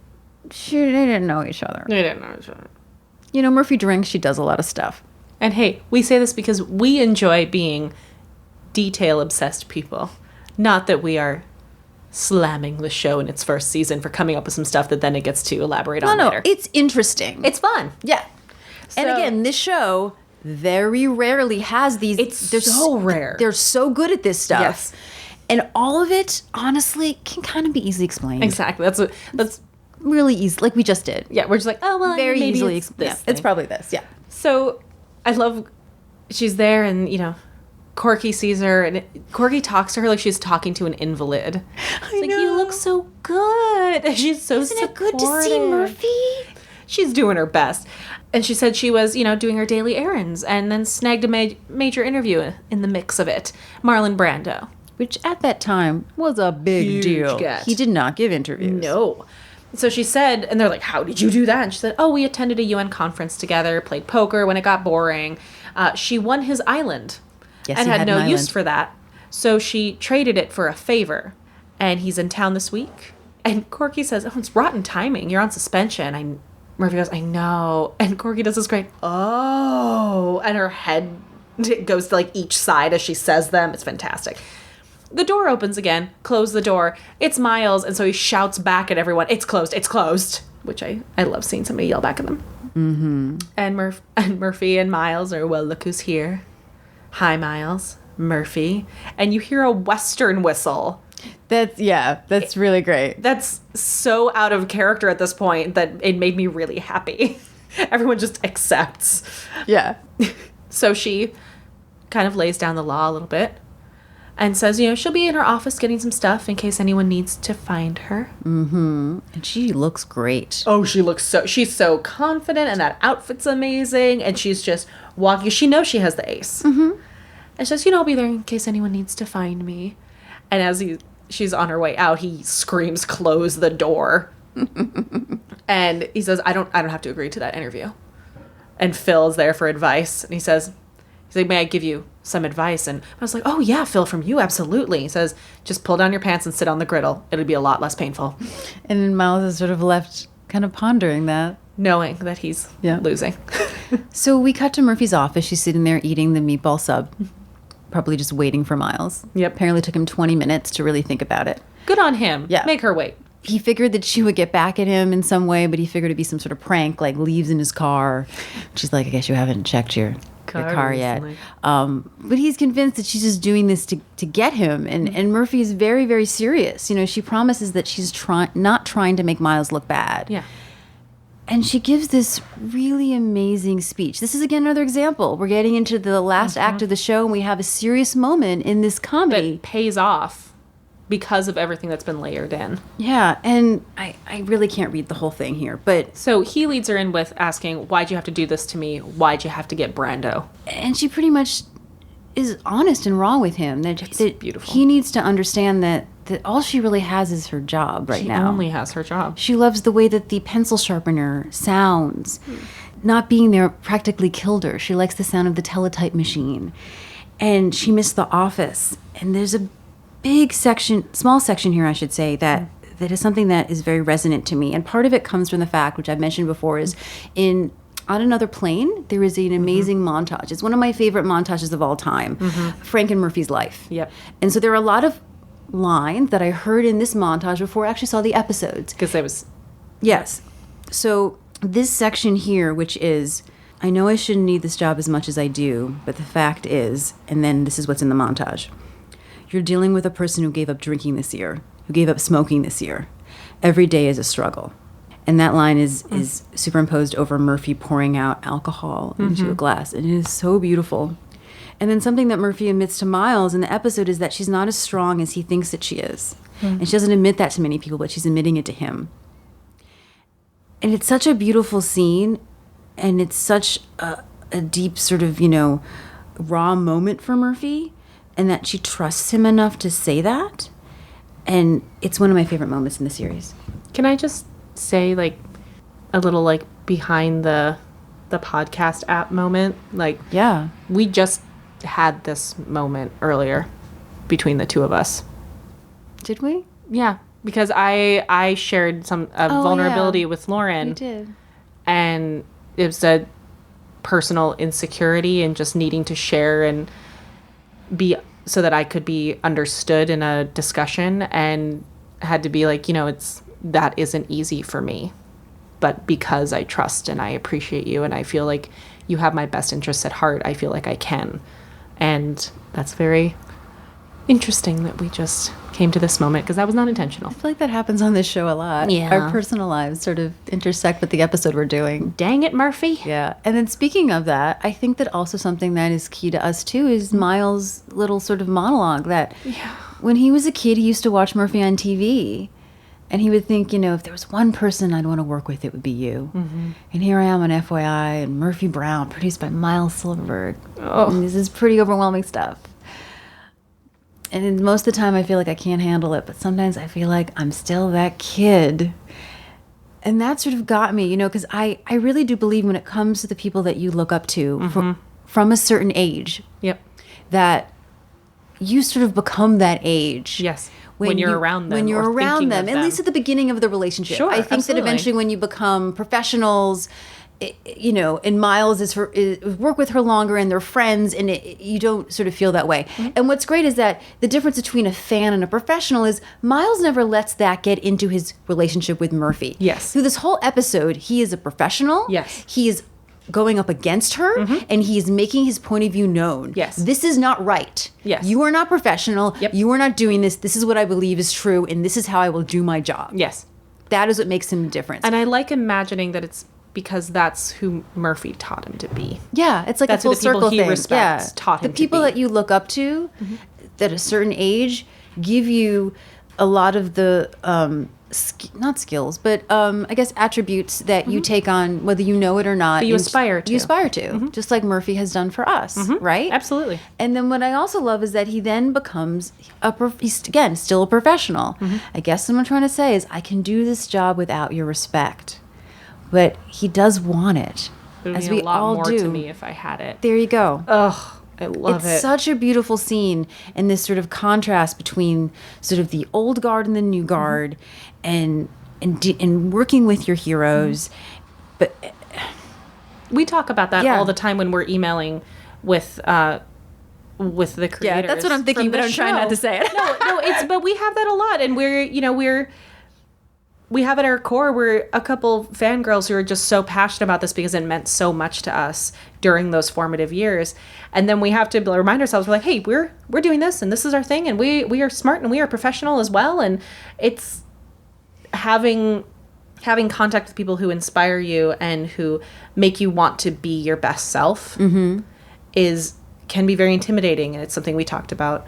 they didn't know each other. They didn't know each other. Murphy drinks. She does a lot of stuff. And hey, we say this because we enjoy being detail-obsessed people. Not that we are slamming the show in its first season for coming up with some stuff that then it gets to elaborate on later. No, it's interesting. It's fun. Yeah. And So- again, this show, very rarely has these. It's they're so rare. They're so good at this stuff. Yes. And all of it, honestly, can kind of be easily explained. Exactly. That's Really easy, like we just did. yeah. We're just like, oh well, Very maybe easily. It's this Yeah, thing. it's probably this. Yeah. So I love she's there and Corky sees her and Corky talks to her like she's talking to an invalid. She's like, you look so good. And she's so Isn't it good to see supportive. Murphy? She's doing her best. And she said she was, doing her daily errands and then snagged a major interview in the mix of it. Marlon Brando. Which at that time was a big Huge deal. get. He did not give interviews. No. So she said, and they're like, how did you do that? And she said, oh, we attended a UN conference together, played poker when it got boring. She won his island Yes, and he had had no an use island. for that. So she traded it for a favor. And he's in town this week. And Corky says, oh, it's rotten timing. You're on suspension. Murphy goes, I know. And Corky does this great, oh. And her head goes to like each side as she says them. It's fantastic. The door opens again. Close the door. It's Miles, and so he shouts back at everyone, it's closed, it's closed. Which I love seeing somebody yell back at them. Mm-hmm. And Murphy and Miles are, well, look who's here. Hi, Miles. Murphy. And you hear a Western whistle. That's really great. That's so out of character at this point that it made me really happy. Everyone just accepts. Yeah. So she kind of lays down the law a little bit. And says, she'll be in her office getting some stuff in case anyone needs to find her. And she looks great. Oh, she's so confident and that outfit's amazing. And she's just walking. She knows she has the ace. Mm-hmm. And she says, I'll be there in case anyone needs to find me. And as she's on her way out, he screams, close the door. And he says, I don't have to agree to that interview. And Phil's there for advice. And he's like, may I give you some advice? And I was like, oh yeah, Phil, from you, absolutely. He says, just pull down your pants and sit on the griddle. It'll be a lot less painful. And then Miles is sort of left kind of pondering that. Knowing that he's losing. So we cut to Murphy's office. She's sitting there eating the meatball sub, probably just waiting for Miles. Yep. Apparently took him 20 minutes to really think about it. Good on him. Yeah. Make her wait. He figured that she would get back at him in some way, but he figured it'd be some sort of prank, like leaves in his car. She's like, I guess you haven't checked your car yet. recently. But he's convinced that she's just doing this to get him. And Murphy is very, very serious. She promises that she's not trying to make Miles look bad. Yeah. And she gives this really amazing speech. This is, again, another example. We're getting into the last act of the show, and we have a serious moment in this comedy. That pays off because of everything that's been layered in. Yeah, and I really can't read the whole thing here, but... So he leads her in with asking, why'd you have to do this to me? Why'd you have to get Brando? And she pretty much is honest and raw with him. That beautiful. He needs to understand that all she really has is her job right She now. only has her job. She loves the way that the pencil sharpener sounds. Not being there practically killed her. She likes the sound of the teletype machine. And she missed the office. And there's a small section here, I should say, that is something that is very resonant to me. And part of it comes from the fact, which I've mentioned before, is On Another Plane, there is an amazing montage. It's one of my favorite montages of all time, Frank and Murphy's life. Yep. And so there are a lot of lines that I heard in this montage before I actually saw the episodes. Because there was... Yes. So this section here, which is, I know I shouldn't need this job as much as I do, but the fact is, and then this is what's in the montage. You're dealing with a person who gave up drinking this year, who gave up smoking this year. Every day is a struggle. And that line is superimposed over Murphy pouring out alcohol into a glass. And it is so beautiful. And then something that Murphy admits to Miles in the episode is that she's not as strong as he thinks that she is. And she doesn't admit that to many people, but she's admitting it to him. And it's such a beautiful scene. And it's such a deep sort of, raw moment for Murphy. And that she trusts him enough to say that. And it's one of my favorite moments in the series. Can I just say, a little, behind the podcast app moment? Yeah. We just had this moment earlier between the two of us. Did we? Yeah, because I shared some vulnerability yeah. with Lauren. We did. And it was a personal insecurity and just needing to share and be so that I could be understood in a discussion, and had to be like, that isn't easy for me, but because I trust and I appreciate you and I feel like you have my best interests at heart, I feel like I can. And that's very interesting that we just came to this moment because that was not intentional. I feel like that happens on this show a lot. Yeah. Our personal lives sort of intersect with the episode we're doing. Dang it, Murphy. Yeah. And then speaking of that, I think that also something that is key to us too is Miles' little sort of monologue that when he was a kid, he used to watch Murphy on TV. And he would think, if there was one person I'd want to work with, it would be you. Mm-hmm. And here I am on FYI and Murphy Brown, produced by Miles Silverberg. Oh. And this is pretty overwhelming stuff. And then most of the time I feel like I can't handle it, but sometimes I feel like I'm still that kid. And that sort of got me, because I really do believe when it comes to the people that you look up to from a certain age, Yep. that you sort of become that age. Yes. When you're around them. When you're or around thinking them, of at least at the beginning of the relationship. Sure, I think absolutely. that eventually when you become professionals, and Miles is work with her longer and they're friends and you don't sort of feel that way. Mm-hmm. And what's great is that the difference between a fan and a professional is Miles never lets that get into his relationship with Murphy. Yes. Through this whole episode, he is a professional. Yes. He is going up against her and he's making his point of view known. Yes. This is not right. Yes. You are not professional. Yep. You are not doing this. This is what I believe is true and this is how I will do my job. Yes. That is what makes him different. And I like imagining that it's because that's who Murphy taught him to be. Yeah, it's like That's a who full the people circle he thing. respects taught him the people to be. that you look up to at a certain age give you a lot of the not skills, but I guess attributes that you take on, whether you know it or not. That you aspire to. You aspire to, just like Murphy has done for us, right? Absolutely. And then what I also love is that he then becomes he's again still a professional. I guess what I'm trying to say is I can do this job without your respect, but he does want it, It would as mean we a lot all more do. to me if I had it. There you go. Ugh, I love It's it. such a beautiful scene, and this sort of contrast between sort of the old guard and the new guard, and working with your heroes. But We talk about that Yeah. all the time when we're emailing with the creators. yeah, that's what I'm thinking, from but the I'm trying not show. to say it. No, but we have that a lot, and we have at our core, we're a couple fangirls who are just so passionate about this because it meant so much to us during those formative years. And then we have to remind ourselves, we're like, hey, we're doing this and this is our thing and we are smart and we are professional as well. And it's having contact with people who inspire you and who make you want to be your best self can be very intimidating. And it's something we talked about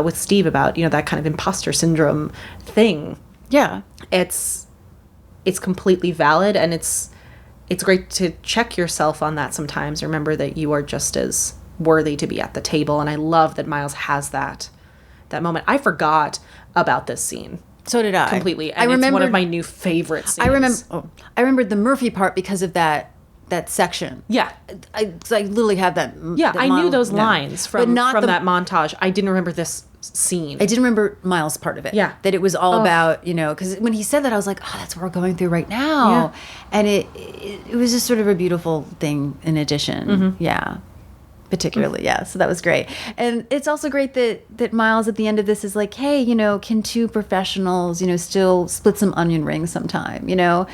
with Steve about, that kind of imposter syndrome thing. Yeah. It's completely valid, and it's great to check yourself on that sometimes. Remember that you are just as worthy to be at the table, and I love that Miles has that moment. I forgot about this scene So did I. completely, and it's one of my new favorite scenes. I remembered the Murphy part because of that section. Yeah. I literally have that. Yeah, that I knew model- those no. lines But from not the- that montage. I didn't remember this scene. I didn't remember Miles' part of it. Yeah. That it was all about, because when he said that, I was like, oh, that's what we're going through right now. Yeah. And it was just sort of a beautiful thing in addition. Yeah. Particularly, yeah. So that was great. And it's also great that Miles at the end of this is like, hey, can two professionals, still split some onion rings sometime, No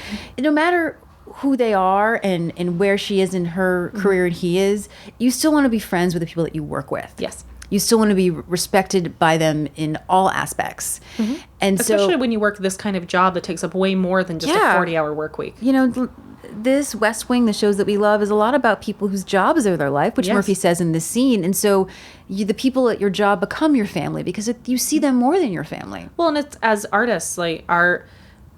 matter who they are and where she is in her career and he is, you still want to be friends with the people that you work with. Yes. You still want to be respected by them in all aspects. And Especially so, when you work this kind of job that takes up way more than just a 40-hour work week. this West Wing, the shows that we love, is a lot about people whose jobs are their life, which Yes. Murphy says in this scene. And so the people at your job become your family because you see them more than your family. Well, and it's, as artists, like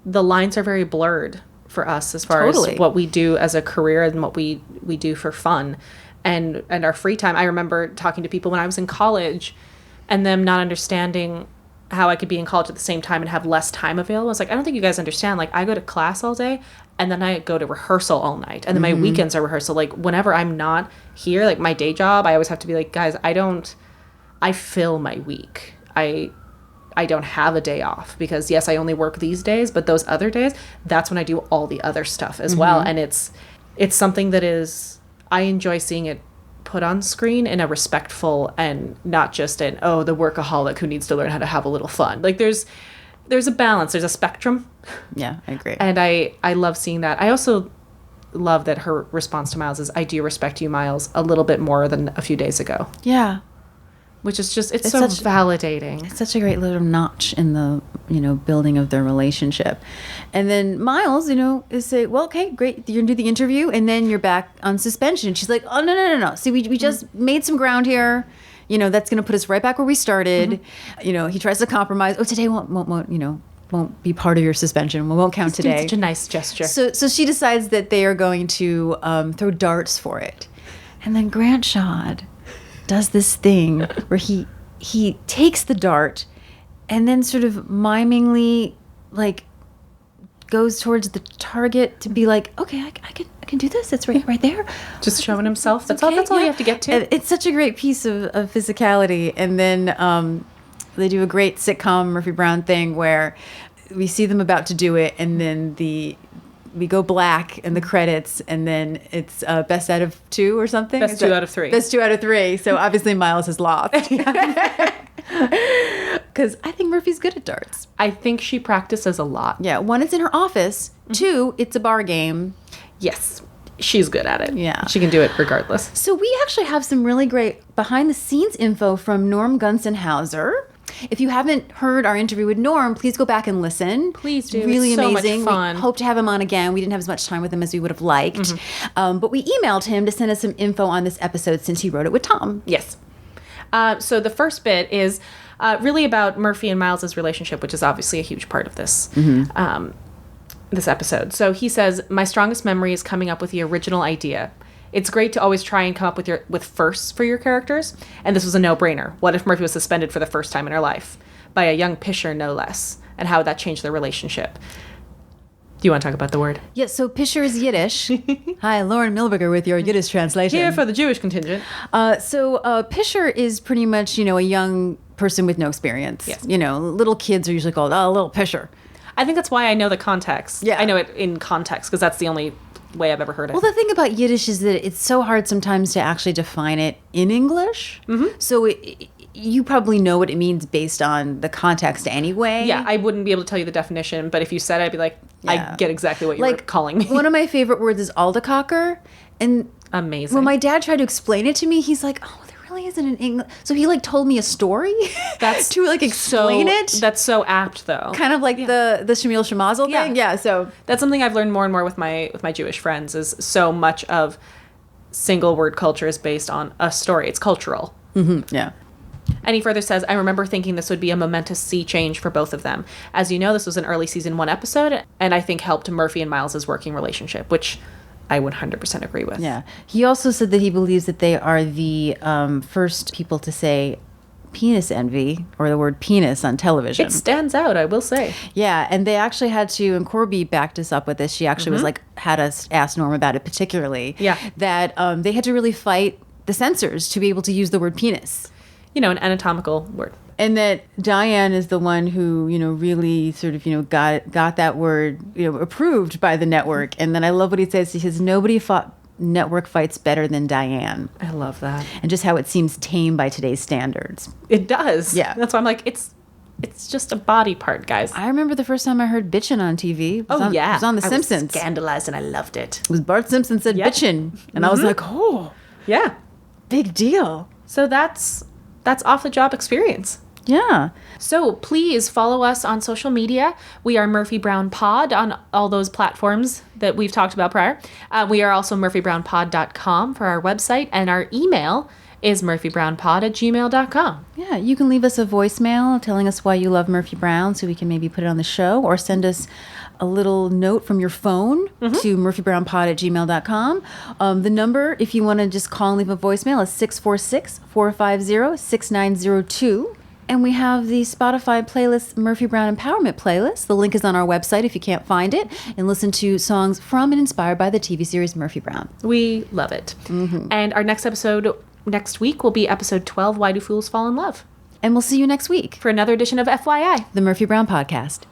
the lines are very blurred for us as far Totally. as what we do as a career and what we do for fun and our free time. I remember talking to people when I was in college and them not understanding how I could be in college at the same time and have less time available. I was like, I don't think you guys understand. Like, I go to class all day and then I go to rehearsal all night and then my weekends are rehearsal. Like, whenever I'm not here, like my day job, I always have to be like, guys, I fill my week. I don't have a day off because yes, I only work these days, but those other days, that's when I do all the other stuff as well. And it's something that I enjoy seeing it put on screen in a respectful and not just the workaholic who needs to learn how to have a little fun. Like there's a balance, there's a spectrum. Yeah, I agree. And I love seeing that. I also love that her response to Miles is, I do respect you, Miles, a little bit more than a few days ago. Yeah. Which is just, it's It's so such- validating. It's such a great little notch in the, building of their relationship. And then Miles, is say, well, okay, great. You're going to do the interview and then you're back on suspension. She's like, oh, no. See, we just made some ground here. That's going to put us right back where we started. He tries to compromise. Oh, today won't be part of your suspension. We won't count He's doing today. such a nice gesture. So she decides that they are going to throw darts for it. And then Grant Shad does this thing where he takes the dart and then sort of mimingly goes towards the target to be like, okay, I can do this. It's right there. Just showing himself. That's Okay, all yeah. you have to get to. And it's such a great piece of physicality. And then they do a great sitcom Murphy Brown thing where we see them about to do it, and then we go black in the credits, and then it's best out of 2 or something. Best Is 2 that- out of 3. Best 2 out of 3. So obviously Miles has lost. Because I think Murphy's good at darts. I think she practices a lot. Yeah, 1, it's in her office. 2, it's a bar game. Yes. She's good at it. Yeah. She can do it regardless. So we actually have some really great behind-the-scenes info from Norm Gunsenhauser. If you haven't heard our interview with Norm, please go back and listen. Please do. It's really It's so much amazing. fun. We hope to have him on again. We didn't have as much time with him as we would have liked. But we emailed him to send us some info on this episode since he wrote it with Tom. Yes. So the first bit is really about Murphy and Miles's relationship, which is obviously a huge part of this this episode. So he says, "My strongest memory is coming up with the original idea. It's great to always try and come up with firsts for your characters, and this was a no-brainer. What if Murphy was suspended for the first time in her life by a young Pisher, no less, and how would that change their relationship?" Do you want to talk about the word? Yeah, so Pisher is Yiddish. Hi, Lauren Milberger with your Yiddish translation. Here for the Jewish contingent. So Pisher is pretty much, a young person with no experience. Yes. Little kids are usually called, little Pisher. I think that's why I know the context. Yeah. I know it in context because that's the only way I've ever heard it. Well, the thing about Yiddish is that it's so hard sometimes to actually define it in English. Mm-hmm. So you probably know what it means based on the context anyway. Yeah, I wouldn't be able to tell you the definition, but if you said it, I'd be like, Yeah. I get exactly what you were calling me. One of my favorite words is aldecocker. And Amazing. when my dad tried to explain it to me, he's like, oh, there really isn't an English. So he told me a story That's to explain it. That's so apt, though. Kind of like the Shamil Shemazel Yeah. thing. Yeah, so That's something I've learned more and more with my Jewish friends. Is so much of single word culture is based on a story. It's cultural. yeah. And he further says, I remember thinking this would be a momentous sea change for both of them. As you know, this was an early season 1 episode, and I think helped Murphy and Miles's working relationship, which I 100% agree with. Yeah. He also said that he believes that they are the first people to say penis envy or the word penis on television. It stands out, I will say. Yeah, and they actually had to, and Corby backed us up with this. She actually was had us ask Norm about it particularly. Yeah. That they had to really fight the censors to be able to use the word penis. An anatomical word. And that Diane is the one who, really sort of, got that word, approved by the network. And then I love what he says. He says, nobody fought network fights better than Diane. I love that. And just how it seems tame by today's standards. It does. Yeah. That's why I'm like, it's just a body part, guys. I remember the first time I heard bitchin' on TV. It was Oh, yeah. It was on The I Simpsons. was scandalized and I loved it. It was Bart Simpson said Yep. bitchin'. And I was like, oh, Yeah. big deal. So that's off the job experience. Yeah. So please follow us on social media. We are Murphy Brown Pod on all those platforms that we've talked about prior. We are also murphybrownpod.com for our website, and our email is murphybrownpod@gmail.com. Yeah, you can leave us a voicemail telling us why you love Murphy Brown so we can maybe put it on the show, or send us a little note from your phone to murphybrownpod@gmail.com. The number, if you want to just call and leave a voicemail, is 646-450-6902. And we have the Spotify playlist, Murphy Brown Empowerment Playlist. The link is on our website if you can't find it. And listen to songs from and inspired by the TV series Murphy Brown. We love it. And our next episode next week will be episode 12, Why Do Fools Fall in Love? And we'll see you next week For another edition of FYI. the Murphy Brown Podcast.